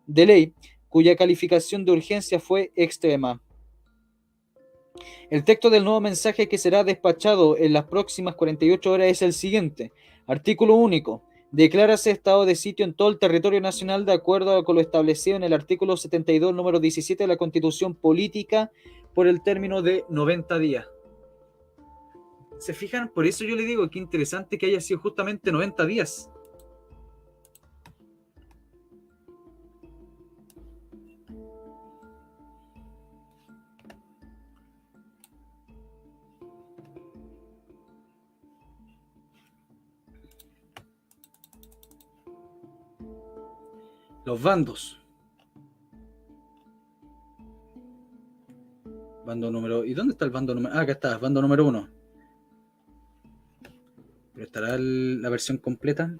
ley, cuya calificación de urgencia fue extrema. El texto del nuevo mensaje que será despachado en las próximas 48 horas es el siguiente. Artículo único. Declárase estado de sitio en todo el territorio nacional de acuerdo con lo establecido en el artículo 72, número 17 de la Constitución Política por el término de 90 días. ¿Se fijan? Por eso yo le digo que interesante que haya sido justamente 90 días. Los bandos. Bando número... ¿Y dónde está el bando número? Ah, acá está, bando número 1. ¿Pero estará la versión completa?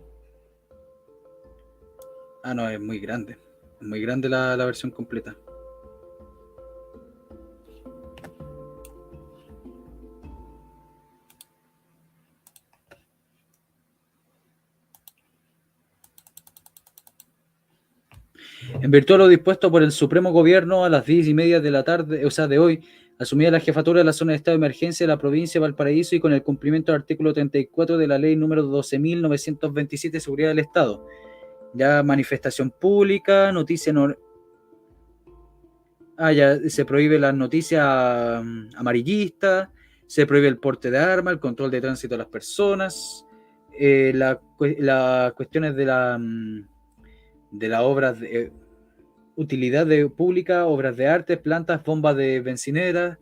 Ah, no, es muy grande. Es muy grande la versión completa. En virtud de lo dispuesto por el Supremo Gobierno, a las 10:30 de la tarde, o sea, de hoy, asumida la jefatura de la zona de estado de emergencia de la provincia de Valparaíso y con el cumplimiento del artículo 34 de la ley número 12.927 de seguridad del Estado. Ya manifestación pública, noticia... ya se prohíbe las noticias amarillistas, se prohíbe el porte de armas, el control de tránsito de las personas, las cuestiones de la obras de utilidad pública, obras de arte, plantas, bombas de bencineras,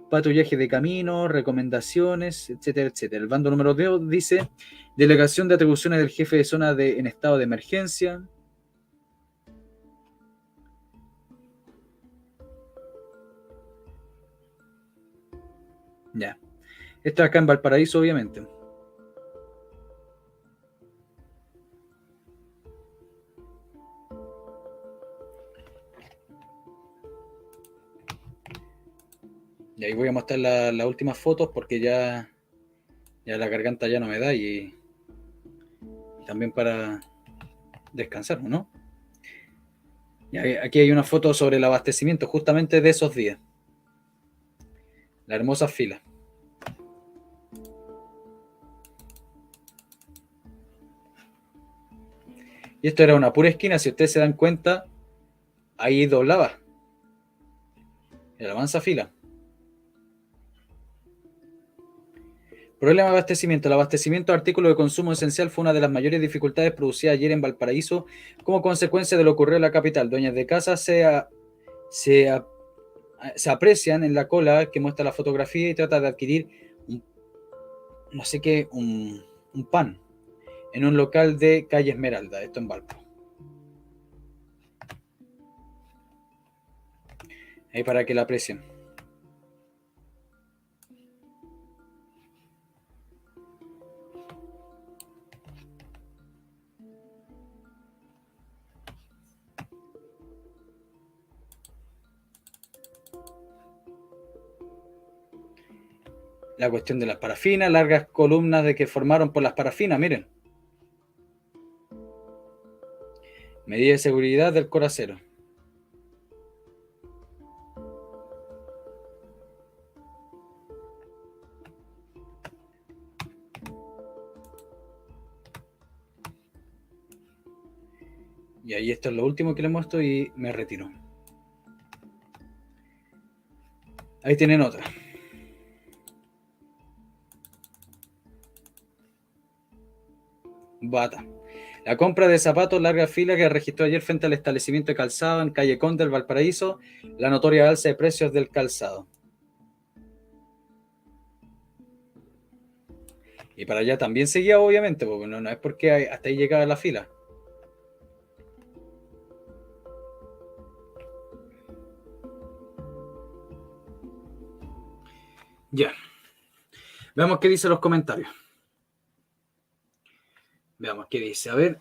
patrullaje de caminos, recomendaciones, etcétera, etcétera. El bando número 2 dice delegación de atribuciones del jefe de zona en estado de emergencia. Ya. Esto acá en Valparaíso, obviamente. Y ahí voy a mostrar las últimas fotos porque ya la garganta ya no me da y también para descansar, ¿no? Y aquí hay una foto sobre el abastecimiento justamente de esos días. La hermosa fila. Y esto era una pura esquina, si ustedes se dan cuenta, ahí doblaba. Era la mansa fila. Problema de abastecimiento. El abastecimiento de artículos de consumo esencial fue una de las mayores dificultades producidas ayer en Valparaíso como consecuencia de lo ocurrido en la capital. Dueñas de casa se aprecian en la cola que muestra la fotografía y trata de adquirir un pan en un local de calle Esmeralda, esto en Valpo. Ahí para que la aprecien. La cuestión de las parafinas, largas columnas de que formaron por las parafinas, miren. Medida de seguridad del Coracero. Y ahí esto es lo último que les muestro y me retiro. Ahí tienen otra. Bata. La compra de zapatos, larga fila que registró ayer frente al establecimiento de calzado en calle Conde del Valparaíso, la notoria alza de precios del calzado. Y para allá también seguía, obviamente, porque no es porque hasta ahí llegaba la fila. Ya. Veamos qué dicen los comentarios. Veamos qué dice. A ver.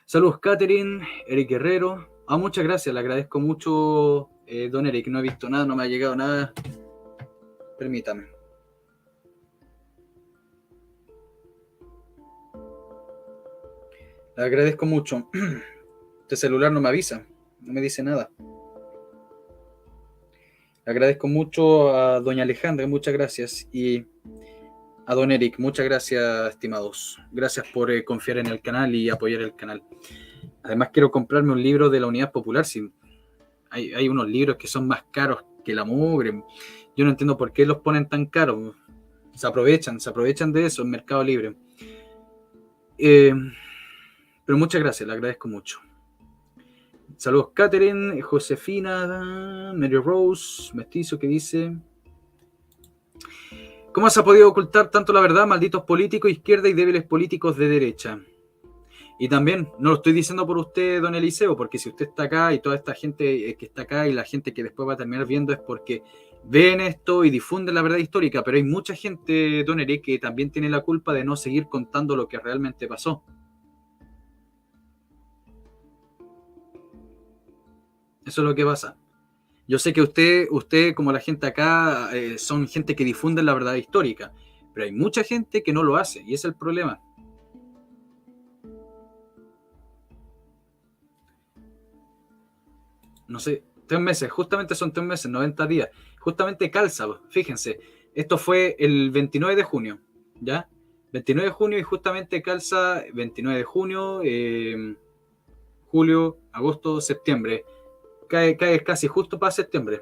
Saludos, Catherine, Eric Guerrero. Muchas gracias, le agradezco mucho, don Eric. No he visto nada, no me ha llegado nada. Permítame. Le agradezco mucho. Este celular no me avisa, no me dice nada. Le agradezco mucho a doña Alejandra, muchas gracias. Y a don Eric, muchas gracias, estimados. Gracias por confiar en el canal y apoyar el canal. Además, quiero comprarme un libro de la Unidad Popular. Si hay unos libros que son más caros que la mugre. Yo no entiendo por qué los ponen tan caros. Se aprovechan de eso en Mercado Libre. Pero muchas gracias, le agradezco mucho. Saludos, Catherine, Josefina, Mary Rose, Mestizo, que dice: ¿cómo se ha podido ocultar tanto la verdad? Malditos políticos izquierda y débiles políticos de derecha. Y también, no lo estoy diciendo por usted, don Eliseo, porque si usted está acá y toda esta gente que está acá y la gente que después va a terminar viendo es porque ven esto y difunden la verdad histórica, pero hay mucha gente, don Eric, que también tiene la culpa de no seguir contando lo que realmente pasó. Eso es lo que pasa. Yo sé que usted como la gente acá, son gente que difunde la verdad histórica, pero hay mucha gente que no lo hace y ese es el problema. No sé, 3 meses, justamente son 3 meses, 90 días. Justamente calza, fíjense, esto fue el 29 de junio, ¿ya? 29 de junio y justamente calza 29 de junio, julio, agosto, septiembre. Cae casi justo para septiembre.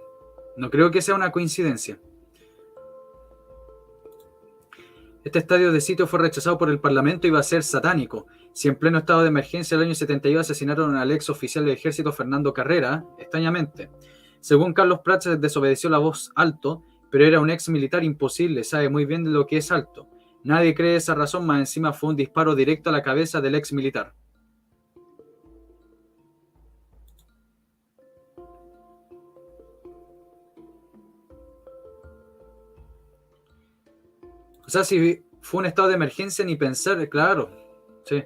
No creo que sea una coincidencia. Este estadio de sitio fue rechazado por el Parlamento y iba a ser satánico. Si en pleno estado de emergencia el año 72 asesinaron al ex oficial del ejército Fernando Carrera, extrañamente. Según Carlos Prats, desobedeció la voz alto, pero era un ex militar imposible, sabe muy bien lo que es alto. Nadie cree esa razón, más encima fue un disparo directo a la cabeza del ex militar. O sea, si fue un estado de emergencia, ni pensar, claro, sí.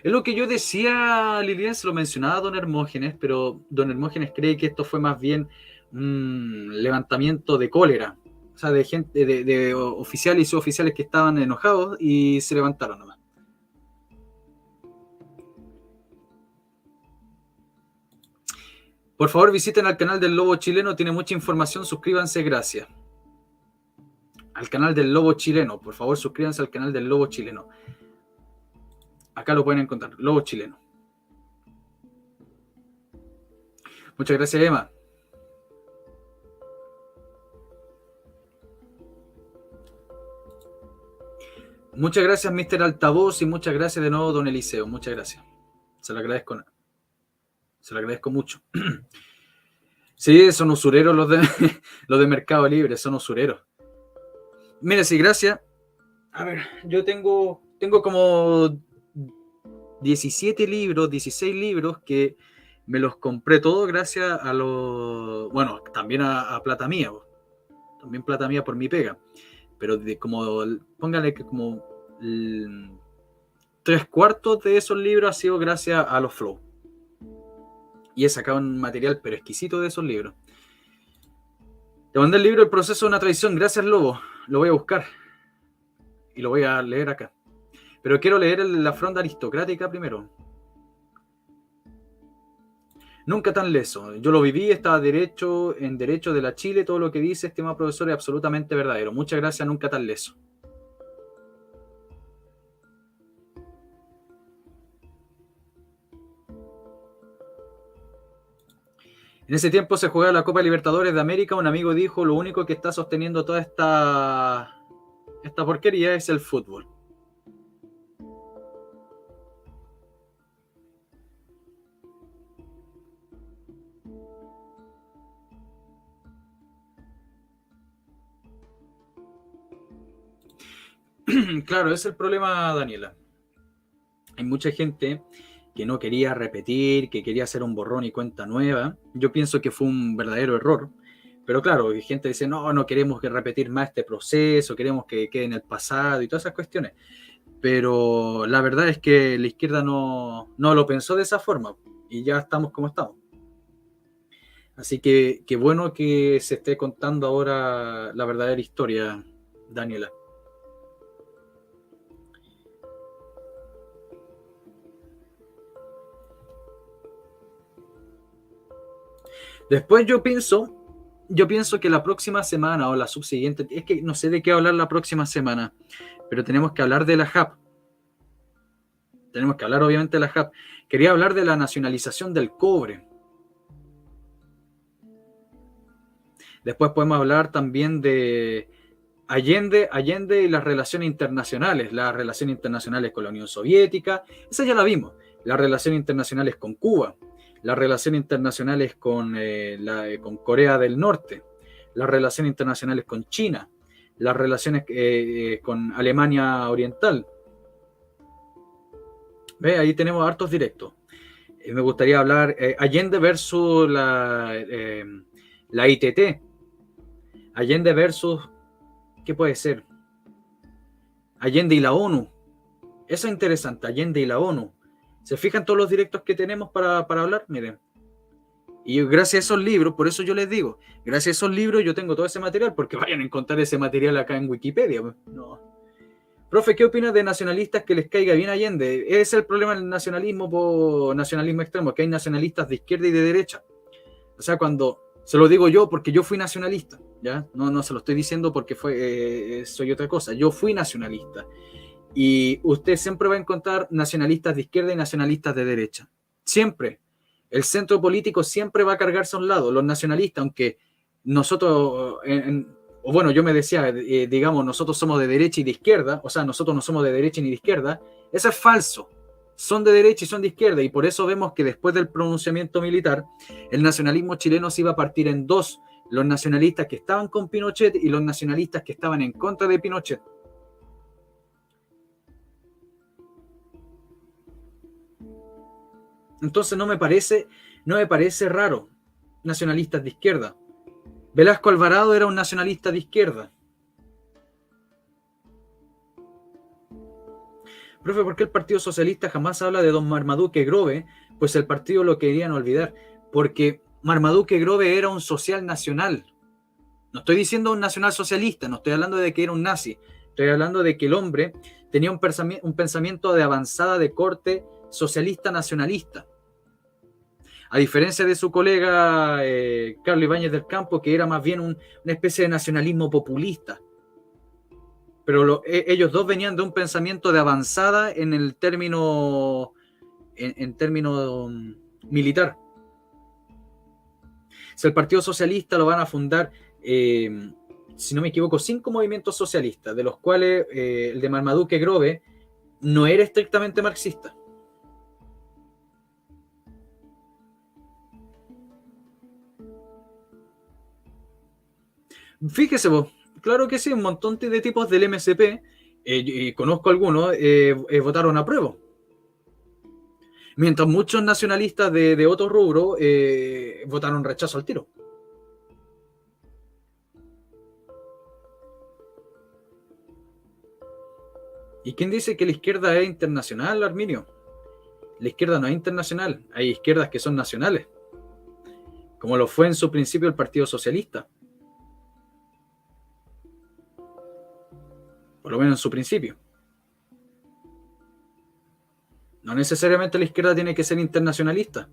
Es lo que yo decía, Lilian, se lo mencionaba don Hermógenes, pero don Hermógenes cree que esto fue más bien un levantamiento de cólera. O sea, de gente, de oficiales y suboficiales que estaban enojados y se levantaron nomás. Por favor, visiten al canal del Lobo Chileno, tiene mucha información, suscríbanse, gracias. Al canal del Lobo Chileno, por favor, suscríbanse al canal del Lobo Chileno. Acá lo pueden encontrar, Lobo Chileno. Muchas gracias, Emma. Muchas gracias, Mr. Altavoz, y muchas gracias de nuevo, don Eliseo. Muchas gracias. Se lo agradezco mucho. Sí, son usureros los de Mercado Libre, son usureros. Mire, sí, gracias. A ver, yo tengo como 17 libros, 16 libros que me los compré todos gracias a los... Bueno, también a plata mía. También plata mía por mi pega. Pero póngale que como 3/4 de esos libros ha sido gracias a los Flow. Y he sacado un material pero exquisito de esos libros. Te mandé el libro El proceso de una traición. Gracias, Lobo. Lo voy a buscar. Y lo voy a leer acá. Pero quiero leer La fronda aristocrática primero. Nunca tan leso. Yo lo viví, estaba en derecho de la Chile. Todo lo que dice, estimado profesor, es absolutamente verdadero. Muchas gracias, Nunca tan leso. En ese tiempo se jugaba la Copa Libertadores de América. Un amigo dijo, lo único que está sosteniendo toda esta porquería es el fútbol. Claro, ese es el problema, Daniela. Hay mucha gente que no quería repetir, que quería hacer un borrón y cuenta nueva. Yo pienso que fue un verdadero error. Pero claro, hay gente que dice, no queremos que repetir más este proceso, queremos que quede en el pasado y todas esas cuestiones. Pero la verdad es que la izquierda no lo pensó de esa forma y ya estamos como estamos. Así que qué bueno que se esté contando ahora la verdadera historia, Daniela. Después yo pienso que la próxima semana o la subsiguiente, es que no sé de qué hablar la próxima semana, pero tenemos que hablar de la JAP. Tenemos que hablar obviamente de la JAP. Quería hablar de la nacionalización del cobre. Después podemos hablar también de Allende y las relaciones internacionales con la Unión Soviética, esa ya la vimos, las relaciones internacionales con Cuba, las relaciones internacionales con Corea del Norte, las relaciones internacionales con China, las relaciones con Alemania Oriental. ¿Ve? Ahí tenemos hartos directos. Me gustaría hablar Allende versus la ITT. Allende versus, ¿qué puede ser? Allende y la ONU. Eso es interesante, Allende y la ONU. ¿Se fijan todos los directos que tenemos para hablar? Miren. Y gracias a esos libros, por eso yo les digo, gracias a esos libros yo tengo todo ese material, porque vayan a encontrar ese material acá en Wikipedia. No. Profe, ¿qué opinas de nacionalistas que les caiga bien Allende? Ese es el problema del nacionalismo extremo, que hay nacionalistas de izquierda y de derecha. O sea, cuando, se lo digo yo porque yo fui nacionalista, ¿ya? No se lo estoy diciendo porque soy otra cosa, yo fui nacionalista. Y usted siempre va a encontrar nacionalistas de izquierda y nacionalistas de derecha. Siempre. El centro político siempre va a cargarse a un lado. Los nacionalistas, aunque nosotros, o bueno, yo me decía, digamos, nosotros somos de derecha y de izquierda, o sea, nosotros no somos de derecha ni de izquierda, eso es falso. Son de derecha y son de izquierda, y por eso vemos que después del pronunciamiento militar, el nacionalismo chileno se iba a partir en dos: los nacionalistas que estaban con Pinochet y los nacionalistas que estaban en contra de Pinochet. Entonces no me parece raro nacionalistas de izquierda. Velasco Alvarado era un nacionalista de izquierda. Profe, ¿por qué el Partido Socialista jamás habla de don Marmaduke Grove? Pues el partido lo querían olvidar, porque Marmaduke Grove era un social nacional. No estoy diciendo un nacional socialista, no estoy hablando de que era un nazi, estoy hablando de que el hombre tenía un pensamiento de avanzada de corte socialista nacionalista. A diferencia de su colega Carlos Ibáñez del Campo, que era más bien una especie de nacionalismo populista. Pero ellos dos venían de un pensamiento de avanzada en el término, en término militar. Si el Partido Socialista lo van a fundar, si no me equivoco, 5 movimientos socialistas, de los cuales el de Marmaduke Grove no era estrictamente marxista. Fíjese vos, claro que sí, un montón de tipos del MSP, y conozco algunos, votaron a prueba. Mientras muchos nacionalistas de otro rubro votaron rechazo al tiro. ¿Y quién dice que la izquierda es internacional, Arminio? La izquierda no es internacional, hay izquierdas que son nacionales, como lo fue en su principio el Partido Socialista. Por lo menos en su principio. No necesariamente la izquierda tiene que ser internacionalista.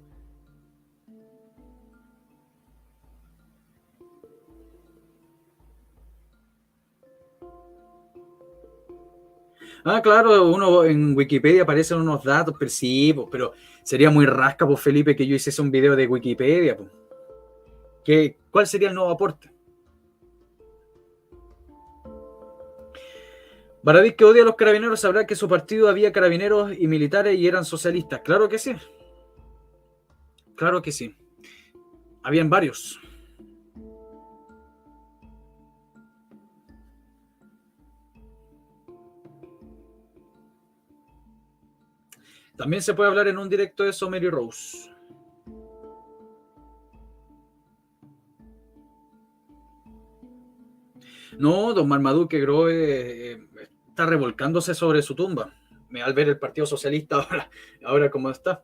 Ah, claro, uno en Wikipedia aparecen unos datos, pero sí, pero sería muy rasca, pues, Felipe, que yo hiciese un video de Wikipedia. Pues. ¿Cuál sería el nuevo aporte? Baradit, que odia a los carabineros, sabrá que su partido había carabineros y militares y eran socialistas. Claro que sí. Claro que sí. Habían varios. También se puede hablar en un directo de eso, Mary Rose. No, don Marmaduke Grove está revolcándose sobre su tumba. Al ver el Partido Socialista ahora como está.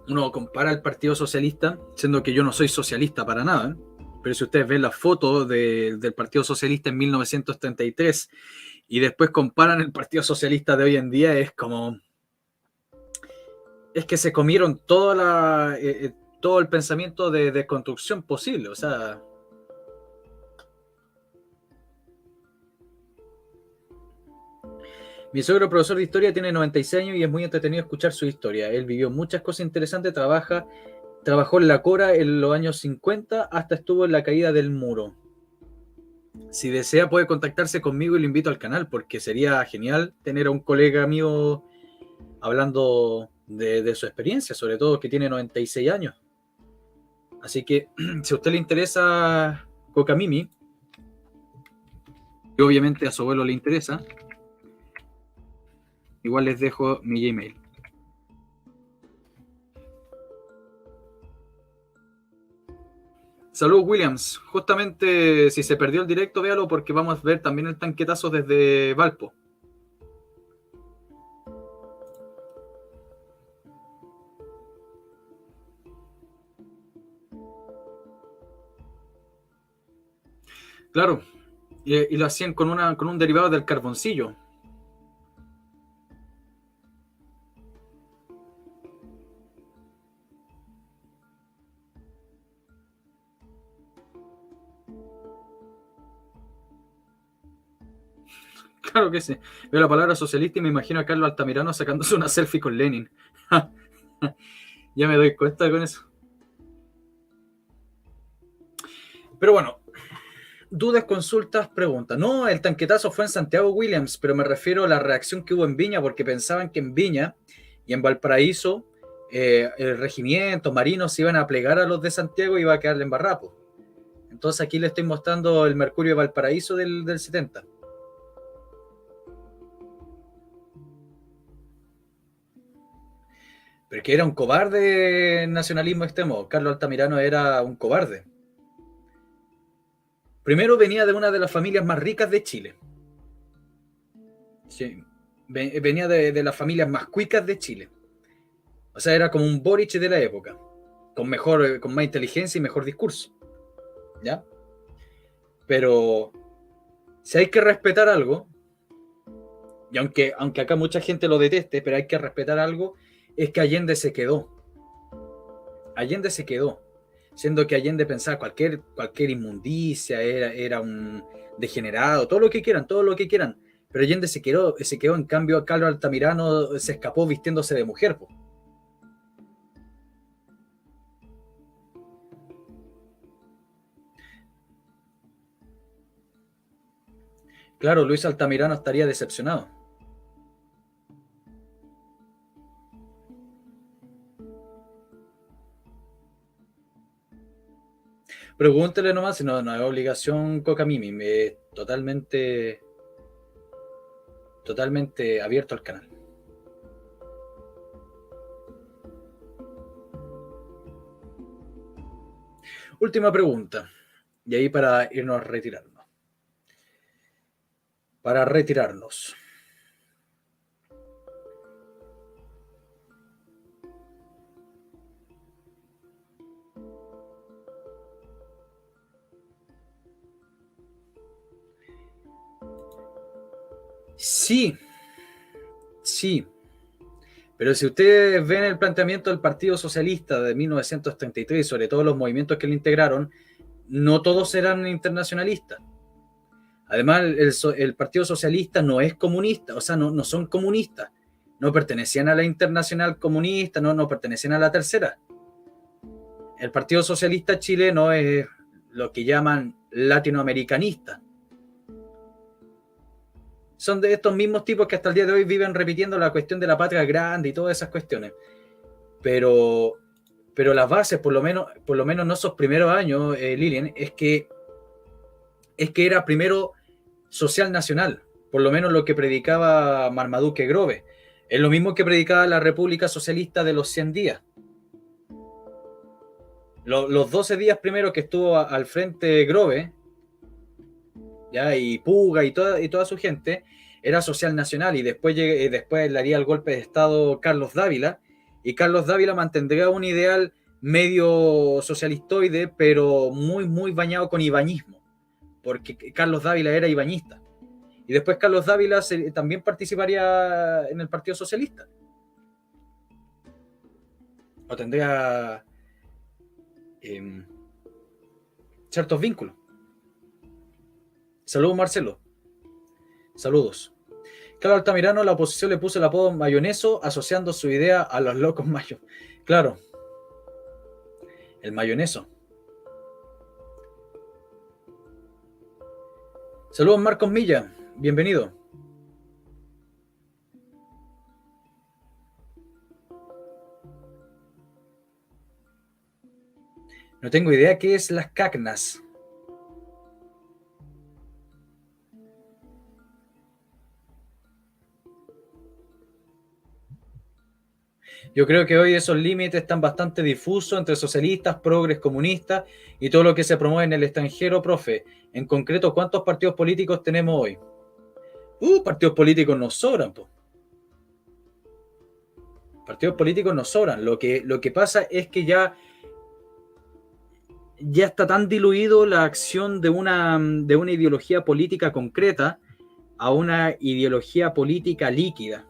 Uno compara el Partido Socialista, siendo que yo no soy socialista para nada, pero si ustedes ven la foto del Partido Socialista en 1933 y después comparan el Partido Socialista de hoy en día, es como... Es que se comieron todo el pensamiento de desconstrucción posible, o sea... Mi suegro, profesor de historia, tiene 96 años y es muy entretenido escuchar su historia. Él vivió muchas cosas interesantes, trabajó en la Cora en los años 50, hasta estuvo en la caída del muro. Si desea puede contactarse conmigo y lo invito al canal, porque sería genial tener a un colega mío hablando de su experiencia, sobre todo que tiene 96 años. Así que si a usted le interesa Cocamimi, y obviamente a su abuelo le interesa, igual les dejo mi Gmail. Saludos, Williams. Justamente si se perdió el directo, véalo porque vamos a ver también el tanquetazo desde Valpo. Claro, y lo hacían con un derivado del carboncillo. Claro que sí. Veo la palabra socialista y me imagino a Carlos Altamirano sacándose una selfie con Lenin. Ya me doy cuenta con eso. Pero bueno, dudas, consultas, preguntas. No, el tanquetazo fue en Santiago Williams, pero me refiero a la reacción que hubo en Viña, porque pensaban que en Viña y en Valparaíso el regimiento, marinos se iban a plegar a los de Santiago y iba a quedarle en barrapo. Entonces aquí le estoy mostrando el Mercurio de Valparaíso del 70. Pero que era un cobarde el nacionalismo extremo. Carlos Altamirano era un cobarde. Primero venía de una de las familias más ricas de Chile. Sí, venía de las familias más cuicas de Chile. O sea, era como un Boric de la época, con más inteligencia y mejor discurso. ¿Ya? Pero si hay que respetar algo, y aunque acá mucha gente lo deteste, pero hay que respetar algo, es que Allende se quedó. Allende se quedó. Siendo que Allende pensaba cualquier inmundicia, era un degenerado, todo lo que quieran. Pero Allende se quedó, en cambio Carlos Altamirano se escapó vistiéndose de mujer. Po. Claro, Luis Altamirano estaría decepcionado. Pregúntele nomás, si no es obligación Cocamimi, totalmente abierto al canal. Última pregunta, y ahí para irnos a retirarnos. Para retirarnos. Sí. Pero si ustedes ven el planteamiento del Partido Socialista de 1933, sobre todo los movimientos que lo integraron, no todos eran internacionalistas. Además, el Partido Socialista no es comunista, o sea, no son comunistas. No pertenecían a la Internacional Comunista, no pertenecían a la tercera. El Partido Socialista chileno es lo que llaman latinoamericanista. Son de estos mismos tipos que hasta el día de hoy viven repitiendo la cuestión de la patria grande y todas esas cuestiones. Pero las bases, por lo menos en esos primeros años, Lilian, es que era primero social nacional, por lo menos lo que predicaba Marmaduke Grove. Es lo mismo que predicaba la República Socialista de los 100 días. Los 12 días primero que estuvo al frente Grove, ¿ya? Y Puga y toda su gente, era social nacional, y después le haría el golpe de Estado Carlos Dávila, y Carlos Dávila mantendría un ideal medio socialistoide, pero muy, muy bañado con ibañismo, porque Carlos Dávila era ibañista. Y después Carlos Dávila también participaría en el Partido Socialista. O tendría ciertos vínculos. Saludos, Marcelo. Saludos. Carlos Altamirano, la oposición le puso el apodo mayoneso, asociando su idea a los locos mayos. Claro. El mayoneso. Saludos, Marcos Milla. Bienvenido. No tengo idea qué es las cacnas. Yo creo que hoy esos límites están bastante difusos entre socialistas, progres, comunistas y todo lo que se promueve en el extranjero, profe. En concreto, ¿cuántos partidos políticos tenemos hoy? Partidos políticos nos sobran, po. Partidos políticos nos sobran. Lo que pasa es que ya está tan diluido la acción de una ideología política concreta a una ideología política líquida.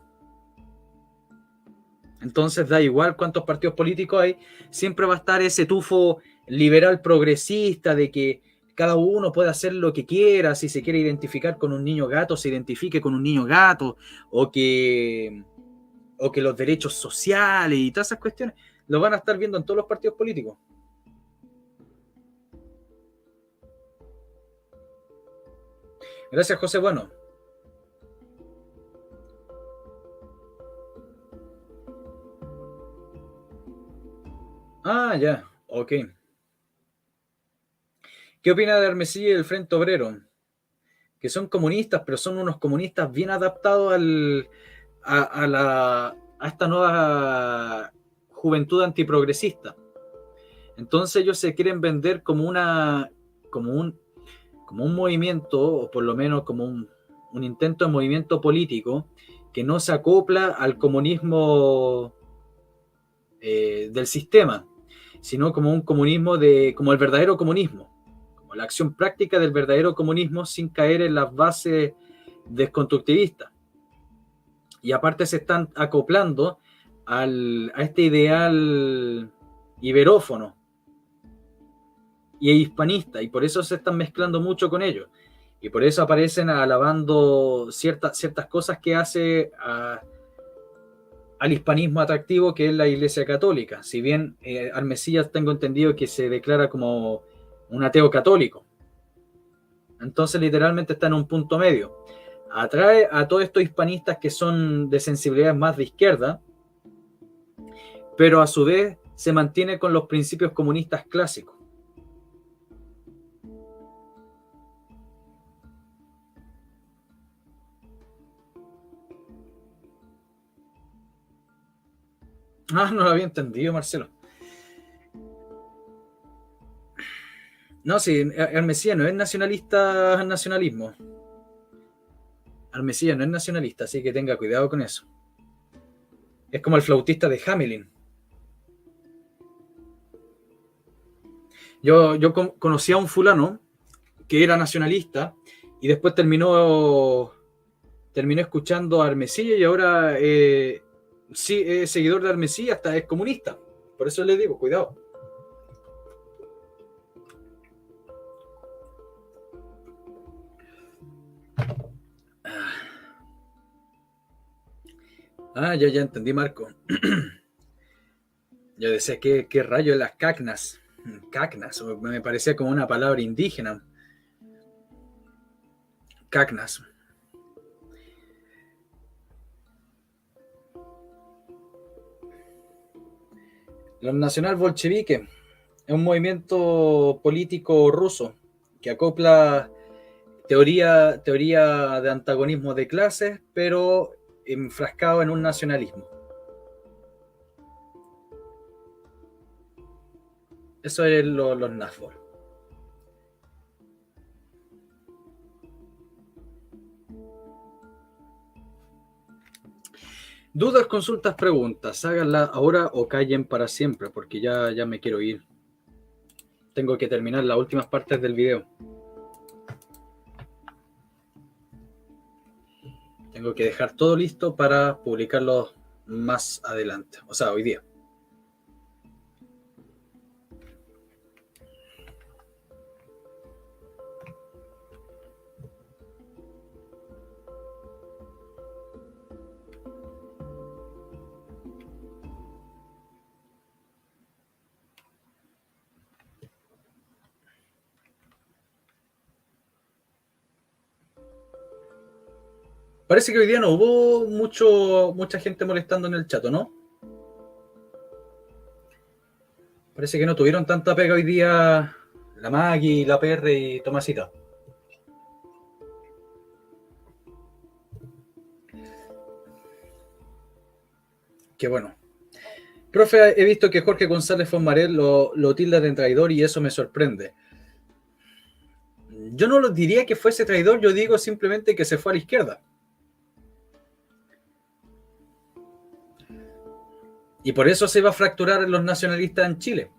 Entonces da igual cuántos partidos políticos hay, siempre va a estar ese tufo liberal progresista de que cada uno puede hacer lo que quiera, si se quiere identificar con un niño gato, se identifique con un niño gato, o que los derechos sociales y todas esas cuestiones lo van a estar viendo en todos los partidos políticos. Gracias, José Bueno. Ah, ya, ok. ¿Qué opina de Hermesilla y el Frente Obrero? Que son comunistas, pero son unos comunistas bien adaptados a esta nueva juventud antiprogresista. Entonces ellos se quieren vender como un movimiento, o por lo menos como un intento de movimiento político que no se acopla al comunismo del sistema, sino como un comunismo como el verdadero comunismo, como la acción práctica del verdadero comunismo sin caer en las bases desconstructivistas. Y aparte se están acoplando a este ideal iberófono y hispanista, y por eso se están mezclando mucho con ellos. Y por eso aparecen alabando ciertas cosas que hace al hispanismo atractivo, que es la Iglesia Católica. Si bien Hermesilla tengo entendido que se declara como un ateo católico. Entonces literalmente está en un punto medio. Atrae a todos estos hispanistas que son de sensibilidad más de izquierda, pero a su vez se mantiene con los principios comunistas clásicos. Ah, no lo había entendido, Marcelo. No, sí, Hermesilla no es nacionalista, nacionalismo. Hermesilla no es nacionalista, así que tenga cuidado con eso. Es como el flautista de Hamelin. Yo conocí a un fulano que era nacionalista y después terminó escuchando a Hermesilla y ahora sí es seguidor de Hermesilla, hasta es comunista. Por eso le digo, cuidado. Ah, ya entendí, Marco. Yo decía, ¿qué rayo es las cacnas? Cacnas, me parecía como una palabra indígena. Cacnas. Los nacional bolcheviques es un movimiento político ruso que acopla teoría de antagonismo de clases, pero enfrascado en un nacionalismo. Eso es los NAFOR. Dudas, consultas, preguntas. Háganlas ahora o callen para siempre, porque ya me quiero ir. Tengo que terminar las últimas partes del video. Tengo que dejar todo listo para publicarlo más adelante. O sea, hoy día. Parece que hoy día no hubo mucha gente molestando en el chat, ¿no? Parece que no tuvieron tanta pega hoy día la Maggie, la PR y Tomasita. Qué bueno. Profe, he visto que Jorge González Fonmarel lo tilda de traidor y eso me sorprende. Yo no lo diría que fuese traidor, yo digo simplemente que se fue a la izquierda. Y por eso se iba a fracturar los nacionalistas en Chile.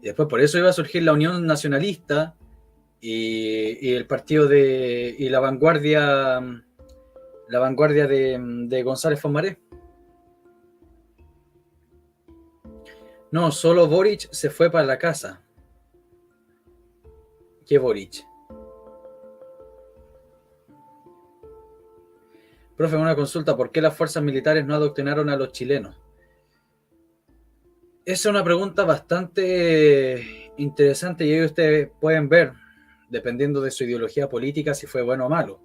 Y después por eso iba a surgir la Unión Nacionalista y el partido y la vanguardia de González Fonmaré. No, solo Boric se fue para la casa. ¿Qué Boric? Profe, una consulta, ¿por qué las fuerzas militares no adoctrinaron a los chilenos? Esa es una pregunta bastante interesante y ahí ustedes pueden ver, dependiendo de su ideología política, si fue bueno o malo.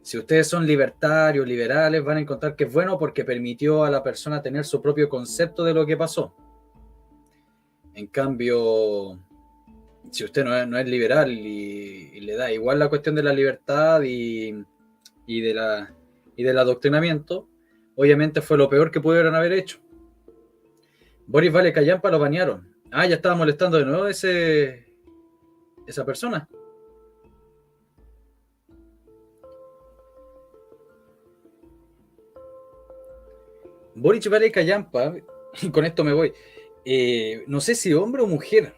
Si ustedes son libertarios, liberales, van a encontrar que es bueno porque permitió a la persona tener su propio concepto de lo que pasó. En cambio, si usted no es liberal y le da igual la cuestión de la libertad y del adoctrinamiento, obviamente fue lo peor que pudieron haber hecho. Boris Vale Callampa lo banearon. Ah, ya estaba molestando de nuevo esa persona. Boris Vale Callampa, y con esto me voy, no sé si hombre o mujer,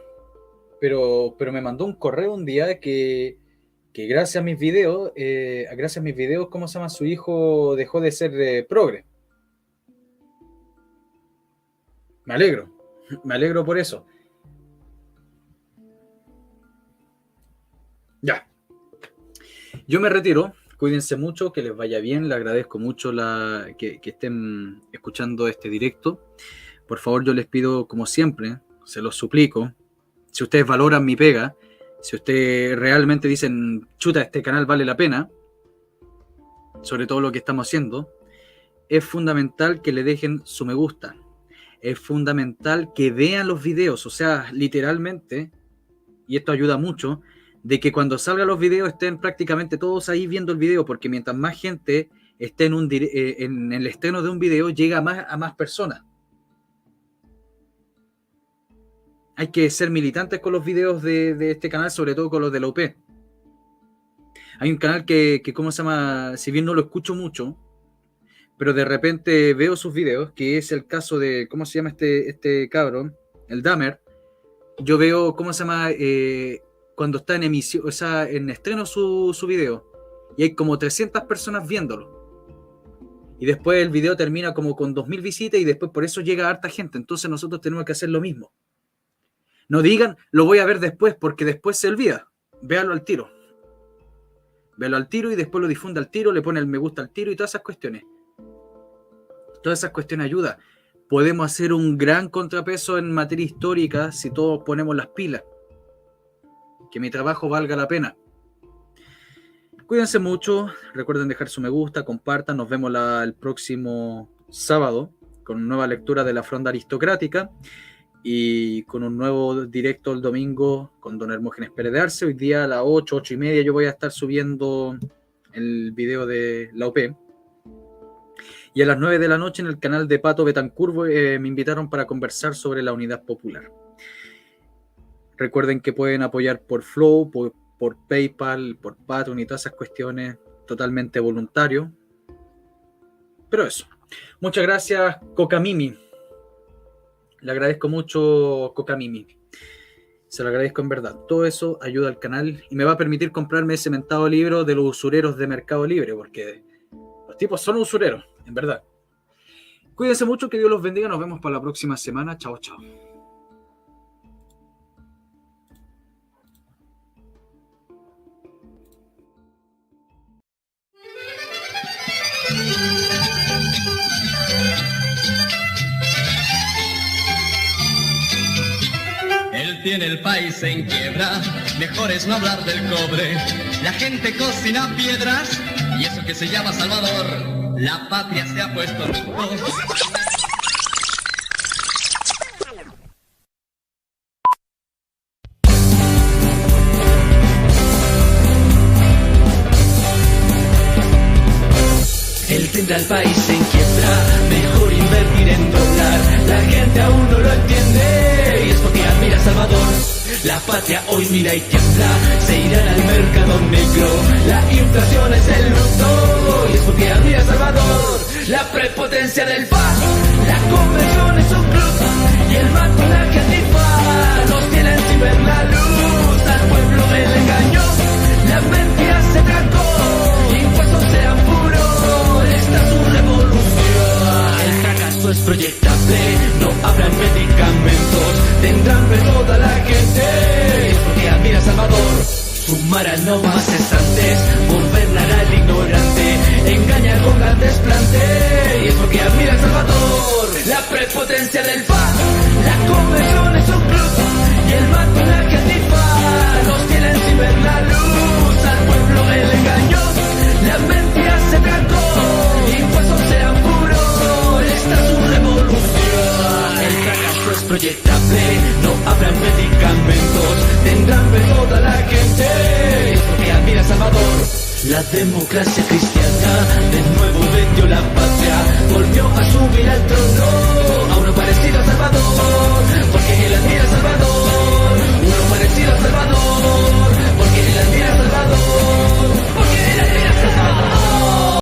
pero me mandó un correo un día que gracias a mis videos, ¿cómo se llama? Su hijo dejó de ser progre. Me alegro por eso. Ya. Yo me retiro. Cuídense mucho, que les vaya bien. Les agradezco mucho que estén escuchando este directo. Por favor, yo les pido, como siempre, se los suplico, si ustedes valoran mi pega, si ustedes realmente dicen, chuta, este canal vale la pena, sobre todo lo que estamos haciendo, es fundamental que le dejen su me gusta. Es fundamental que vean los videos, o sea, literalmente, y esto ayuda mucho, de que cuando salgan los videos estén prácticamente todos ahí viendo el video, porque mientras más gente esté en el estreno de un video, llega a más personas. Hay que ser militantes con los videos de este canal, sobre todo con los de la UP. Hay un canal que ¿cómo se llama? Si bien no lo escucho mucho, pero de repente veo sus videos, que es el caso de, ¿cómo se llama este cabrón? El Dahmer. Yo veo, ¿cómo se llama? Cuando está en emisión, o sea, en estreno su video, y hay como 300 personas viéndolo. Y después el video termina como con 2000 visitas y después por eso llega harta gente. Entonces nosotros tenemos que hacer lo mismo. No digan, lo voy a ver después, porque después se olvida. Véalo al tiro. Véalo al tiro y después lo difunde al tiro, le pone el me gusta al tiro y todas esas cuestiones. Todas esas cuestiones ayudan. Podemos hacer un gran contrapeso en materia histórica si todos ponemos las pilas. Que mi trabajo valga la pena. Cuídense mucho. Recuerden dejar su me gusta, compartan. Nos vemos el próximo sábado con nueva lectura de La Fronda Aristocrática y con un nuevo directo el domingo con don Hermógenes Pérez de Arce. Hoy día a las 8:30 yo voy a estar subiendo el video de la OP. Y a las 9 de la noche en el canal de Pato Betancur me invitaron para conversar sobre la Unidad Popular. Recuerden que pueden apoyar por Flow, por PayPal, por Patreon y todas esas cuestiones, totalmente voluntario. Pero eso. Muchas gracias, Cocamimi. Le agradezco mucho, Cocamimi. Se lo agradezco en verdad. Todo eso ayuda al canal y me va a permitir comprarme ese mentado libro de los usureros de Mercado Libre, porque los tipos son usureros, en verdad. Cuídense mucho, que Dios los bendiga. Nos vemos para la próxima semana. Chao, chao. Él tiene el país en quiebra, mejor es no hablar del cobre. La gente cocina piedras y eso que se llama Salvador. La patria se ha puesto rumbo. Él tendrá el país en quiebra, mejor invertir en dólar. La gente aún no lo entiende y es porque admira a Salvador. La patria hoy mira y tiembla, se irán al mercado negro. La inflación es el luto y es porque admira a Salvador. La prepotencia del FA, la conversión es un club y el banco la Antifa nos tienen sin ver la luz. Al pueblo él engañó, la mentira se trancó, impuestos sean puros, esta es su revolución. El fracaso es proyectable, no habrán medicamentos, tendrán hambre toda la gente, es porque admira a Salvador. Sumar a no más cesantes, gobernar al ignorante, engañar con grandes plantes, y es lo que admira a Salvador. La prepotencia del FA, la convención es un club, y el mato en la que antifa, nos tienen sin ver la luz, al pueblo él engañó, la mentira se trancó, impuestos serán puros, esta es su revolución. El fracaso es proyectable, no habrán medicamentos, tendrán fe toda la gente, es lo que admira a Salvador. La democracia cristiana de nuevo vendió la patria, volvió a subir al trono.